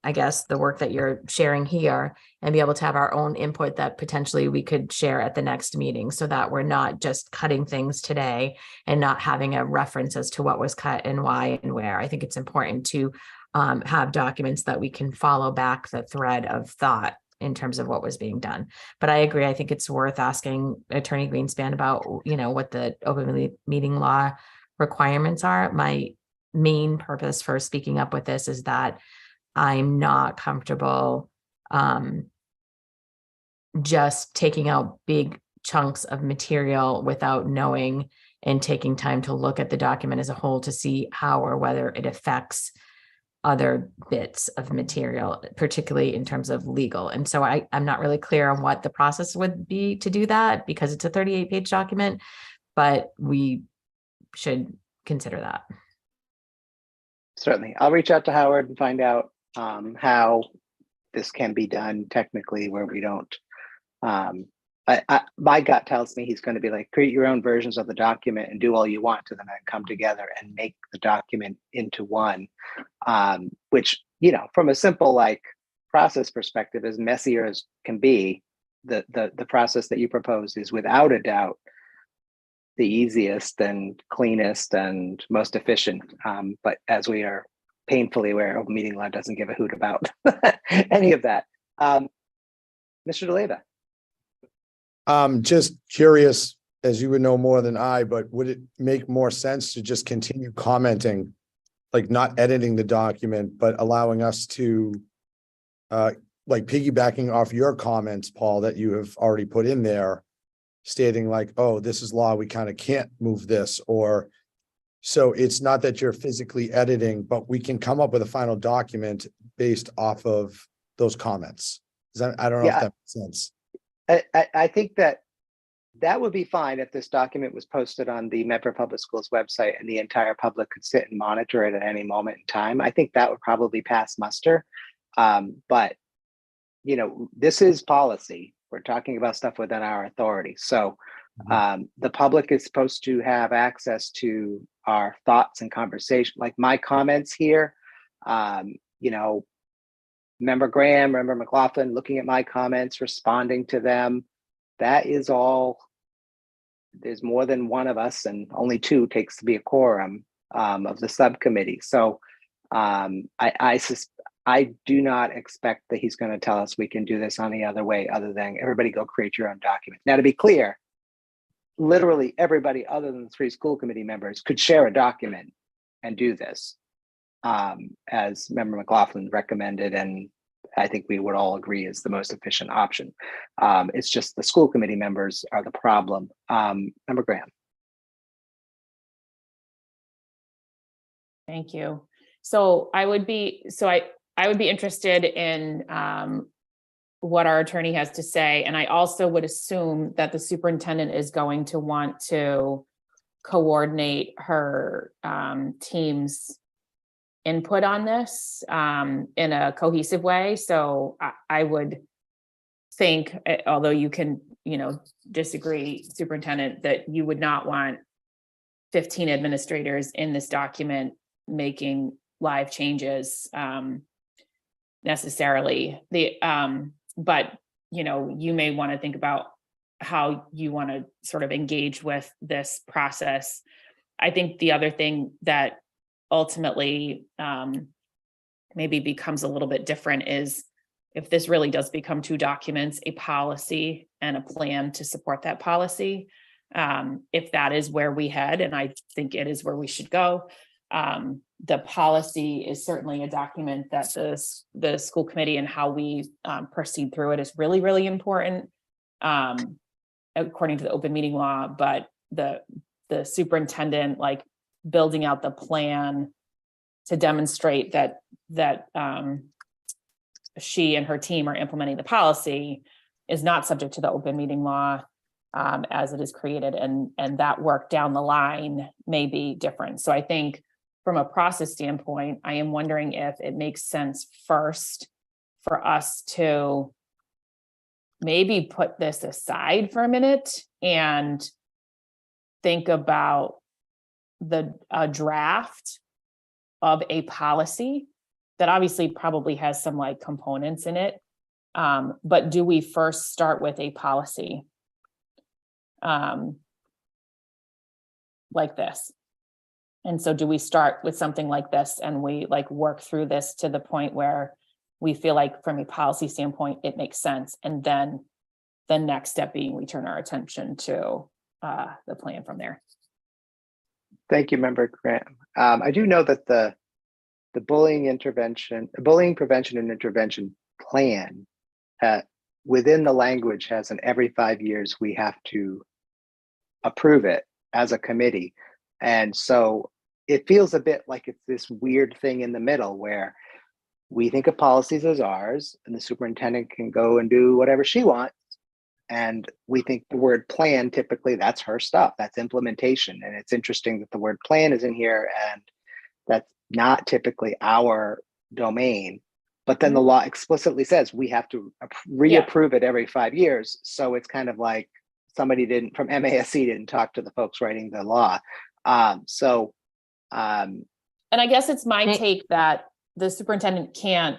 I guess the work that you're sharing here and be able to have our own input that potentially we could share at the next meeting, so that we're not just cutting things today and not having a reference as to what was cut and why and where. I think it's important to have documents that we can follow back the thread of thought in terms of what was being done. But I agree. I think it's worth asking Attorney Greenspan about, what the open meeting law requirements are. My main purpose for speaking up with this is that I'm not comfortable just taking out big chunks of material without knowing and taking time to look at the document as a whole to see how or whether it affects other bits of material, particularly in terms of legal. And so I'm not really clear on what the process would be to do that, because it's a 38-page document, but we should consider that. Certainly. I'll reach out to Howard and find out how this can be done technically, where we don't My gut tells me he's going to be like, create your own versions of the document and do all you want to them and come together and make the document into one. Which, from a simple like process perspective, as messier as can be, the process that you propose is without a doubt the easiest and cleanest and most efficient. But as we are painfully aware, open meeting law doesn't give a hoot about any of that. Mr. DeLeva. Just curious, as you would know more than I, but would it make more sense to just continue commenting, like not editing the document, but allowing us to, like piggybacking off your comments, Paul, that you have already put in there, stating like, oh, this is law, we kind of can't move this, or so it's not that you're physically editing, but we can come up with a final document based off of those comments. I don't know if that makes sense. I think that would be fine if this document was posted on the Medford Public Schools website and the entire public could sit and monitor it at any moment in time. I think that would probably pass muster. But, this is policy. We're talking about stuff within our authority. So the public is supposed to have access to our thoughts and conversation. Like my comments here, Member Graham, Member McLaughlin, looking at my comments, responding to them. That is all. There's more than one of us, and only two takes to be a quorum of the subcommittee. So I do not expect that he's going to tell us we can do this any other way other than everybody go create your own document. Now, to be clear, literally everybody other than the 3 school committee members could share a document and do this. As Member McLaughlin recommended, and I think we would all agree is the most efficient option. It's just the school committee members are the problem. Member Graham. Thank you. So I would be interested in what our attorney has to say. And I also would assume that the superintendent is going to want to coordinate her team's input on this in a cohesive way. So I would think, although you can, disagree, superintendent, that you would not want 15 administrators in this document making live changes necessarily. But you may want to think about how you want to sort of engage with this process. I think the other thing that ultimately maybe becomes a little bit different is if this really does become 2 documents, a policy and a plan to support that policy. If that is where we head, and I think it is where we should go, the policy is certainly a document that the school committee and how we proceed through it is really, really important according to the open meeting law. But the superintendent, like, building out the plan to demonstrate that she and her team are implementing the policy is not subject to the open meeting law as it is created, and that work down the line may be different. So I think from a process standpoint, I am wondering if it makes sense first for us to maybe put this aside for a minute and think about a draft of a policy that obviously probably has some like components in it. But do we first start with a policy like this? And so do we start with something like this and we like work through this to the point where we feel like from a policy standpoint, it makes sense. And then the next step being we turn our attention to the plan from there. Thank you, Member Graham. I do know that the bullying prevention and intervention plan within the language has an every 5 years we have to approve it as a committee. And so it feels a bit like it's this weird thing in the middle where we think of policies as ours and the superintendent can go and do whatever she wants. And we think the word plan, typically that's her stuff, that's implementation. And it's interesting that the word plan is in here and that's not typically our domain. But then the law explicitly says we have to reapprove it every 5 years. So it's kind of like somebody from MASC didn't talk to the folks writing the law. And I guess it's my Right. take that the superintendent can't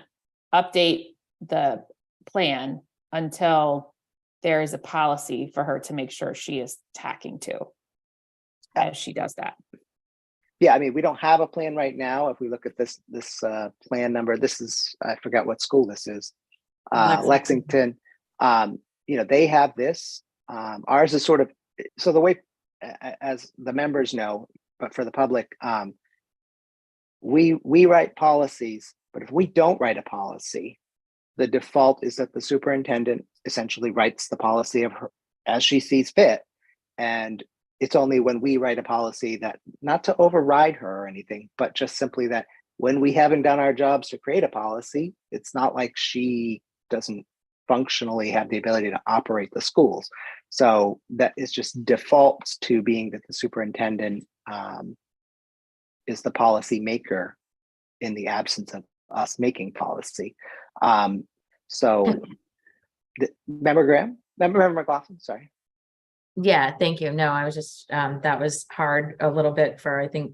update the plan until there is a policy for her to make sure she is tacking to as she does that. Yeah, I mean, we don't have a plan right now. If we look at this plan number, this is, I forgot what school this is. Lexington. They have this. Ours is sort of, so the way, as the members know, but for the public, we write policies, but if we don't write a policy, the default is that the superintendent essentially writes the policy of her as she sees fit. And it's only when we write a policy that, not to override her or anything, but just simply that when we haven't done our jobs to create a policy, it's not like she doesn't functionally have the ability to operate the schools. So that is just defaults to being that the superintendent is the policy maker in the absence of us making policy. Member Graham, member McLaughlin, sorry. Yeah, thank you. No, I was just, that was hard a little bit for, I think,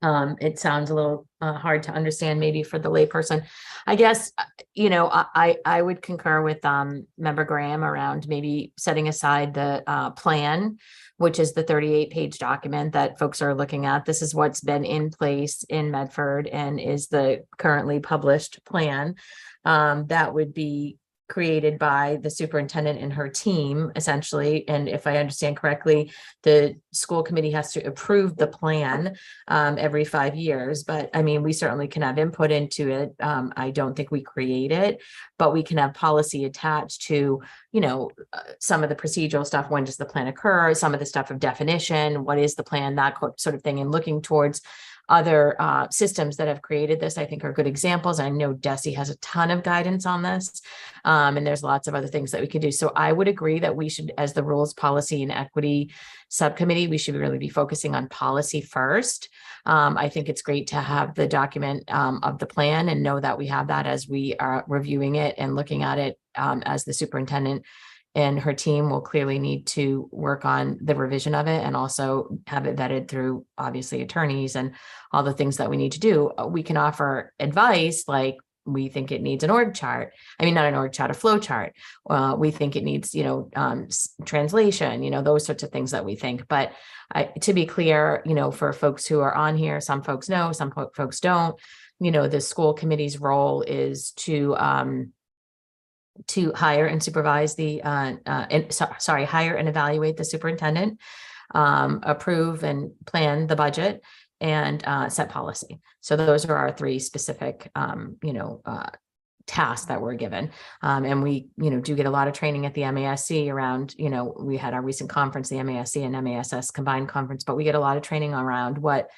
it sounds a little hard to understand maybe for the layperson. I guess, I would concur with member Graham around maybe setting aside the plan, which is the 38-page document that folks are looking at. This is what's been in place in Medford and is the currently published plan that would be created by the superintendent and her team, essentially. And if I understand correctly, the school committee has to approve the plan every 5 years. But I mean, we certainly can have input into it. I don't think we create it, but we can have policy attached to, some of the procedural stuff. When does the plan occur? Some of the stuff of definition, what is the plan, that sort of thing, and looking towards other systems that have created this, I think, are good examples. I know DESE has a ton of guidance on this, and there's lots of other things that we could do. So I would agree that we should, as the Rules, Policy, and Equity Subcommittee, we should really be focusing on policy first. I think it's great to have the document of the plan and know that we have that as we are reviewing it and looking at it, as the superintendent and her team will clearly need to work on the revision of it and also have it vetted through, obviously, attorneys and all the things that we need to do. We can offer advice like, we think it needs an org chart. I mean, not an org chart, a flow chart. We think it needs, translation, those sorts of things that we think. But to be clear, for folks who are on here, some folks know, some folks don't, the school committee's role is to hire and supervise hire and evaluate the superintendent, approve and plan the budget, and set policy. So those are our three specific, tasks that we're given. And we, do get a lot of training at the MASC around, we had our recent conference, the MASC and MASS combined conference, but we get a lot of training around what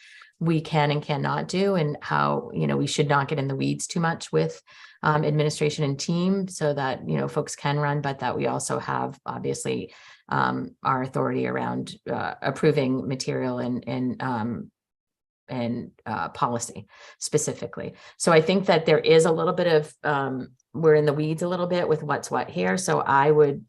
we can and cannot do and how, we should not get in the weeds too much with administration and team so that, folks can run, but that we also have, obviously, our authority around approving material and policy specifically. So I think that there is a little bit of, we're in the weeds a little bit with what's what here. So I would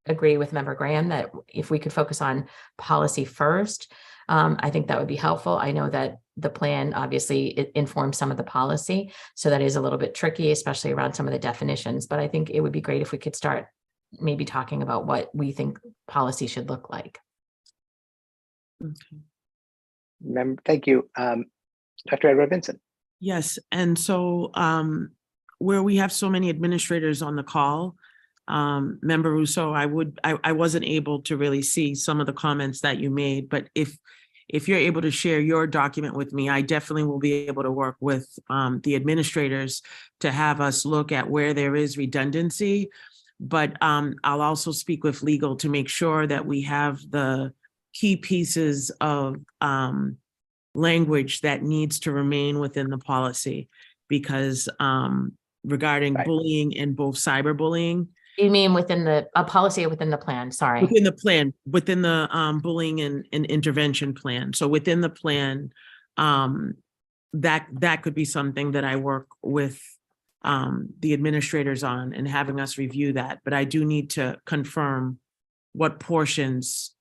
agree with member Graham that if we could focus on policy first, I think that would be helpful. I know that the plan, obviously, it informs some of the policy. So that is a little bit tricky, especially around some of the definitions. But I think it would be great if we could start maybe talking about what we think policy should look like. Okay. Thank you. Dr. Edward Vincent. Yes, and so where we have so many administrators on the call, Member Russo, I wasn't able to really see some of the comments that you made, but if you're able to share your document with me, I definitely will be able to work with the administrators to have us look at where there is redundancy. But I'll also speak with legal to make sure that we have the key pieces of language that needs to remain within the policy, because regarding bullying and both cyberbullying. You mean within the policy or within the plan? Sorry. Within the plan, within the bullying and intervention plan. So within the plan, that could be something that I work with the administrators on and having us review that, but I do need to confirm what portions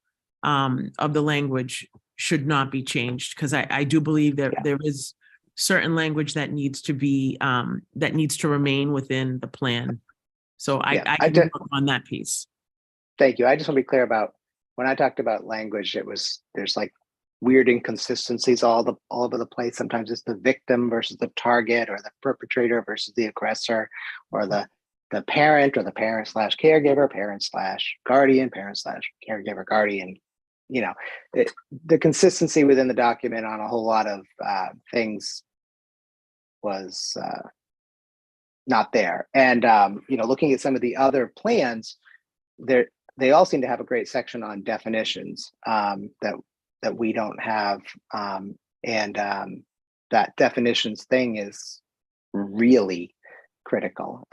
of the language should not be changed, because I do believe that there is certain language that needs to be, that needs to remain within the plan. So I can work on that piece. Thank you. I just want to be clear about when I talked about language, there's like weird inconsistencies all over the place. Sometimes it's the victim versus the target, or the perpetrator versus the aggressor, or the parent, or the parent slash caregiver, parent slash guardian, parent slash caregiver, guardian. You know, the consistency within the document on a whole lot of things was not there. And you know, looking at some of the other plans, they all seem to have a great section on definitions that we don't have, and that definitions thing is really critical.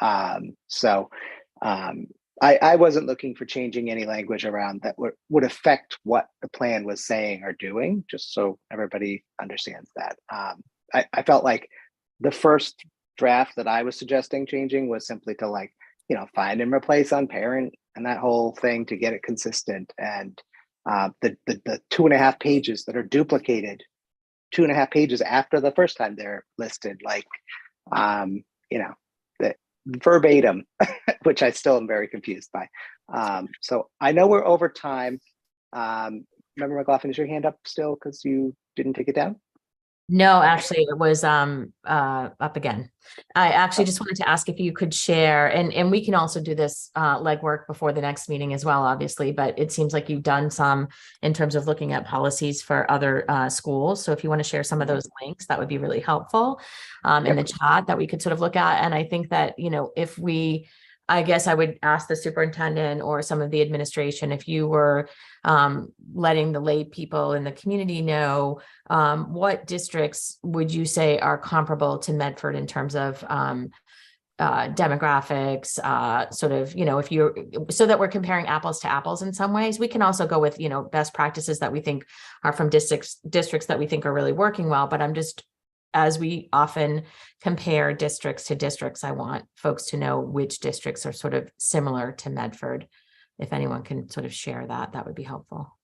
I wasn't looking for changing any language around that would affect what the plan was saying or doing, just so everybody understands that. I felt like the first draft that I was suggesting changing was simply to, like, you know, find and replace on parent and that whole thing to get it consistent. And the 2.5 pages that are duplicated 2.5 pages after the first time they're listed, like, you know, the verbatim, which I still am very confused by. So I know we're over time. Member McLaughlin, is your hand up still because you didn't take it down? No, actually, it was up again. I actually just wanted to ask if you could share, and we can also do this legwork before the next meeting as well, obviously, but it seems like you've done some in terms of looking at policies for other schools. So if you want to share some of those links, that would be really helpful in the chat that we could sort of look at. And I think that, you know, I guess I would ask the superintendent or some of the administration, if you were letting the lay people in the community know, what districts would you say are comparable to Medford in terms of demographics, sort of, you know, so that we're comparing apples to apples in some ways. We can also go with, you know, best practices that we think are from districts that we think are really working well, but as we often compare districts to districts, I want folks to know which districts are sort of similar to Medford. If anyone can sort of share that, that would be helpful.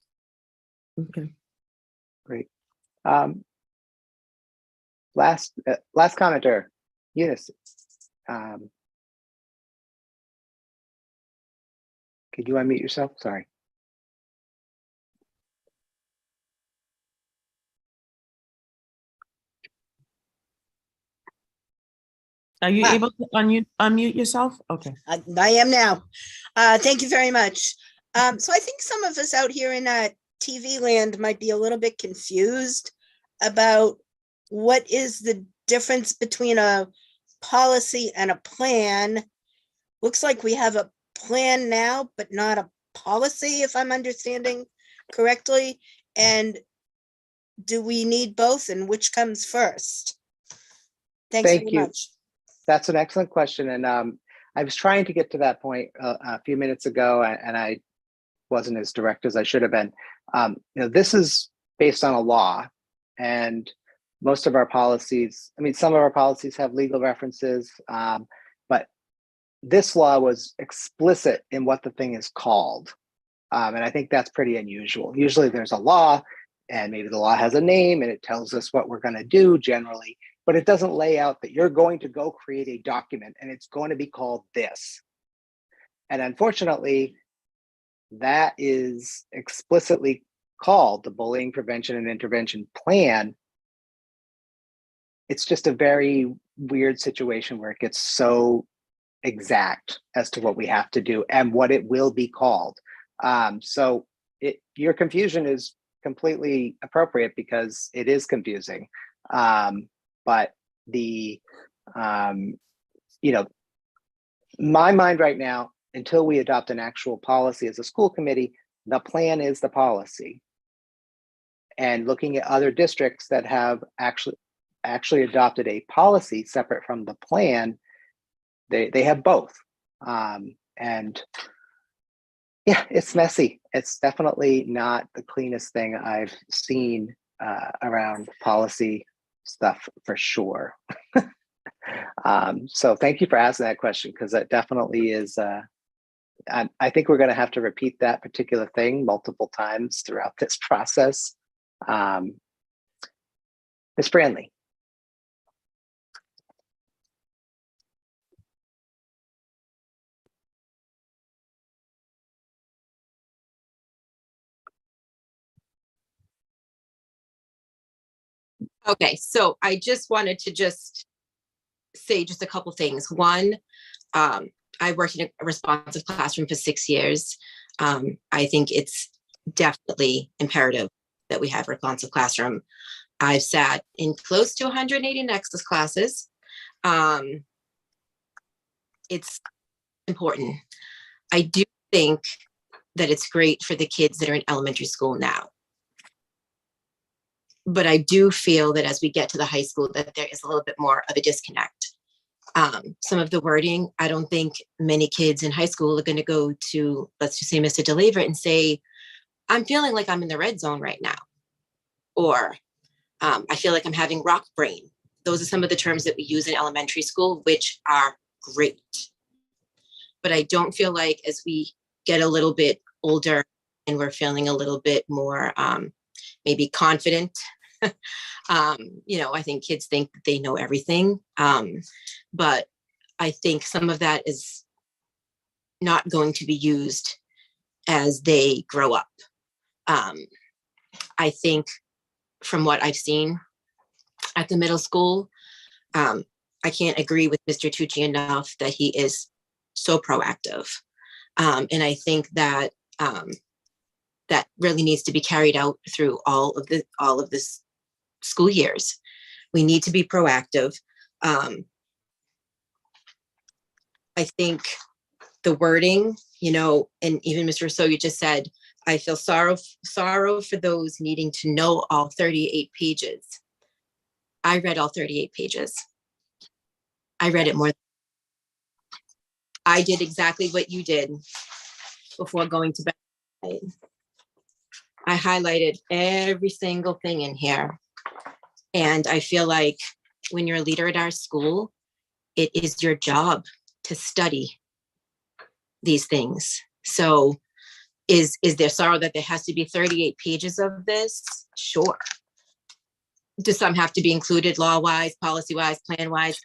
Okay. Great. Last commenter, Eunice. Could you unmute yourself? Sorry. Are you able to unmute yourself? Okay. I am now. Thank you very much. So I think some of us out here in TV land might be a little bit confused about what is the difference between a policy and a plan. Looks like we have a plan now, but not a policy, if I'm understanding correctly. And do we need both, and which comes first? Thanks very much. That's an excellent question. And I was trying to get to that point a few minutes ago, and I wasn't as direct as I should have been. You know, this is based on a law, and most of our policies, I mean, some of our policies have legal references, but this law was explicit in what the thing is called. And I think that's pretty unusual. Usually there's a law, and maybe the law has a name and it tells us what we're going to do generally, but it doesn't lay out that you're going to go create a document and it's going to be called this. And unfortunately, that is explicitly called the Bullying Prevention and Intervention Plan. It's just a very weird situation where it gets so exact as to what we have to do and what it will be called. So your confusion is completely appropriate because it is confusing. But you know, my mind right now, until we adopt an actual policy as a school committee, the plan is the policy. And looking at other districts that have actually adopted a policy separate from the plan, they have both. And yeah, it's messy. It's definitely not the cleanest thing I've seen around policy stuff, for sure. So thank you for asking that question, because that definitely is, I think we're going to have to repeat that particular thing multiple times throughout this process. Ms. Branley. Okay, so I just wanted to just say just a couple things. One, I worked in a responsive classroom for 6 years. I think it's definitely imperative that we have a responsive classroom. I've sat in close to 180 Nexus classes. It's important. I do think that it's great for the kids that are in elementary school now. But I do feel that as we get to the high school, that there is a little bit more of a disconnect. Some of the wording, I don't think many kids in high school are going to go to, let's just say, Mr. DeLaver and say, I'm feeling like I'm in the red zone right now. Or I feel like I'm having rock brain. Those are some of the terms that we use in elementary school, which are great. But I don't feel like as we get a little bit older and we're feeling a little bit more maybe confident, I think kids think that they know everything. But I think some of that is not going to be used as they grow up. I think from what I've seen at the middle school, I can't agree with Mr. Tucci enough that he is so proactive. And I think that that really needs to be carried out through all of this school years. We need to be proactive. I think the wording, and even Mr. Rousseau, you just said, I feel sorrow for those needing to know all 38 pages. I read all 38 pages. I read it more. I did exactly what you did before going to bed. I highlighted every single thing in here. And I feel like when you're a leader at our school, it is your job to study these things. So is there sorrow that there has to be 38 pages of this? Sure. Do some have to be included law-wise, policy-wise, plan-wise?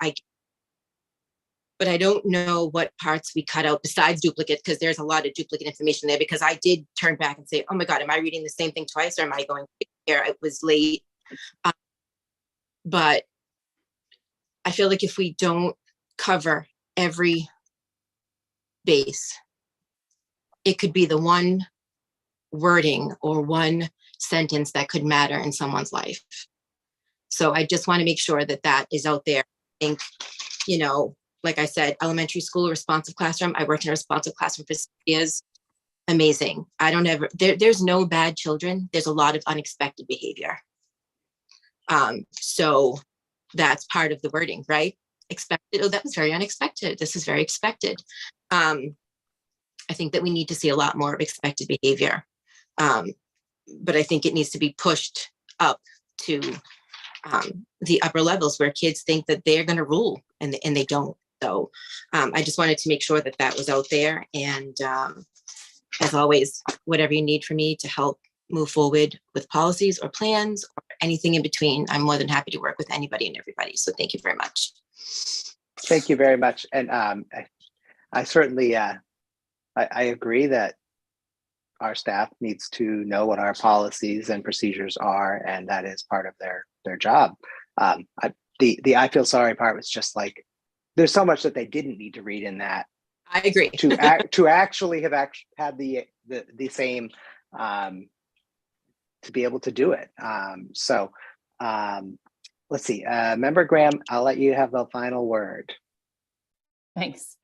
But I don't know what parts we cut out besides duplicate, because there's a lot of duplicate information there, because I did turn back and say, oh my God, am I reading the same thing twice, or am I going here? It was late. But I feel like if we don't cover every base, it could be the one wording or one sentence that could matter in someone's life. So I just want to make sure that that is out there. I think, like I said, elementary school, responsive classroom. I worked in a responsive classroom for 6 years. Amazing. There's no bad children. There's a lot of unexpected behavior. So that's part of the wording, right? Expected. Oh, that was very unexpected. This is very expected. I think that we need to see a lot more of expected behavior. But I think it needs to be pushed up to the upper levels where kids think that they're going to rule and they don't. So I just wanted to make sure that that was out there. And as always, whatever you need from me to help move forward with policies or plans or anything in between, I'm more than happy to work with anybody and everybody. So thank you very much. Thank you very much. And I certainly, I agree that our staff needs to know what our policies and procedures are, and that is part of their job. The I feel sorry part was just like, there's so much that they didn't need to read in that. I agree. To actually have had the same to be able to do it. So let's see, Member Graham, I'll let you have the final word. Thanks.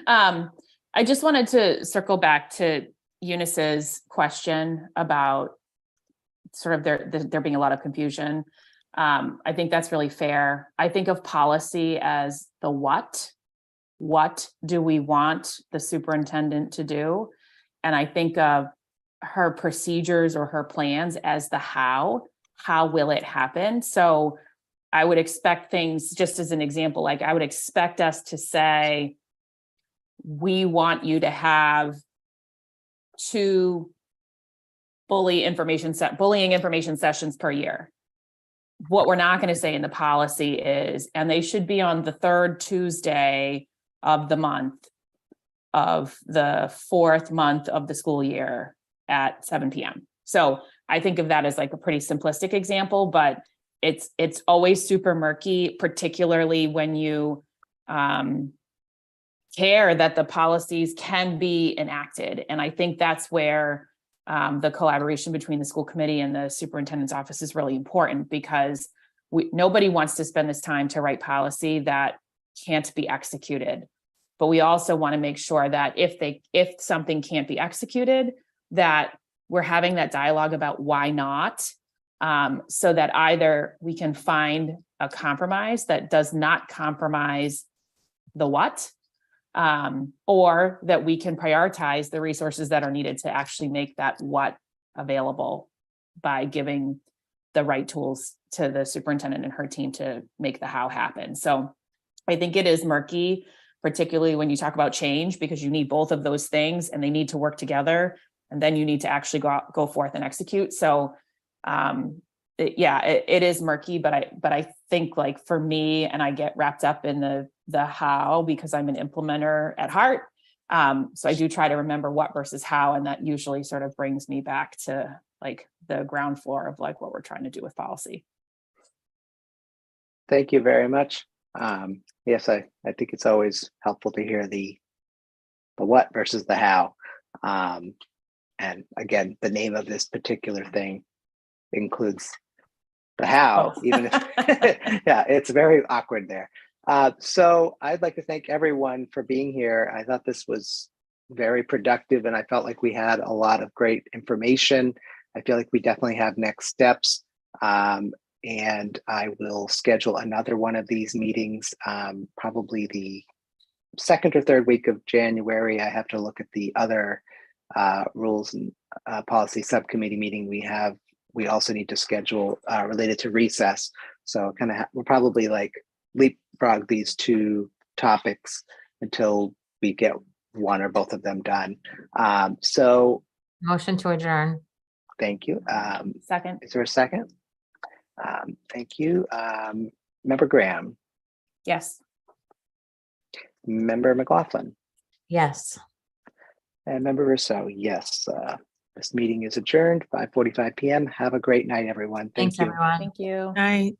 I just wanted to circle back to Eunice's question about sort of there being a lot of confusion. I think that's really fair. I think of policy as the what. What do we want the superintendent to do? And I think of her procedures or her plans as the how. How will it happen? So I would expect things, just as an example, like I would expect us to say, we want you to have 2 bullying information sessions per year. What we're not going to say in the policy is, and they should be on the 3rd Tuesday of the month of the 4th month of the school year at 7 p.m. So I think of that as like a pretty simplistic example, but it's always super murky, particularly when you care that the policies can be enacted. And I think that's where the collaboration between the school committee and the superintendent's office is really important, because nobody wants to spend this time to write policy that can't be executed. But we also want to make sure that if something can't be executed, that we're having that dialogue about why not, so that either we can find a compromise that does not compromise the what, or that we can prioritize the resources that are needed to actually make that what available by giving the right tools to the superintendent and her team to make the how happen. So I think it is murky, particularly when you talk about change, because you need both of those things and they need to work together, and then you need to actually go forth and execute. So it is murky, but I think, like, for me, and I get wrapped up in the how because I'm an implementer at heart. So I do try to remember what versus how, and that usually sort of brings me back to like the ground floor of like what we're trying to do with policy. Thank you very much. Yes, I think it's always helpful to hear the what versus the how. And again, the name of this particular thing includes the how, even if, yeah, it's very awkward there. So I'd like to thank everyone for being here. I thought this was very productive, and I felt like we had a lot of great information. I feel like we definitely have next steps. And I will schedule another one of these meetings, probably the 2nd or 3rd week of January. I have to look at the other rules and policy subcommittee meeting we have. We also need to schedule related to recess. So kind of we'll probably like leapfrog these 2 topics until we get one or both of them done. So Motion to adjourn. thank you. Second. Is there a second? Thank you. Member Graham, Yes. Member McLaughlin, Yes. and Member Rousseau. Yes. This meeting is adjourned, 5:45 p.m. Have a great night, everyone. Thank Thanks, you. everyone. Thank you. Night.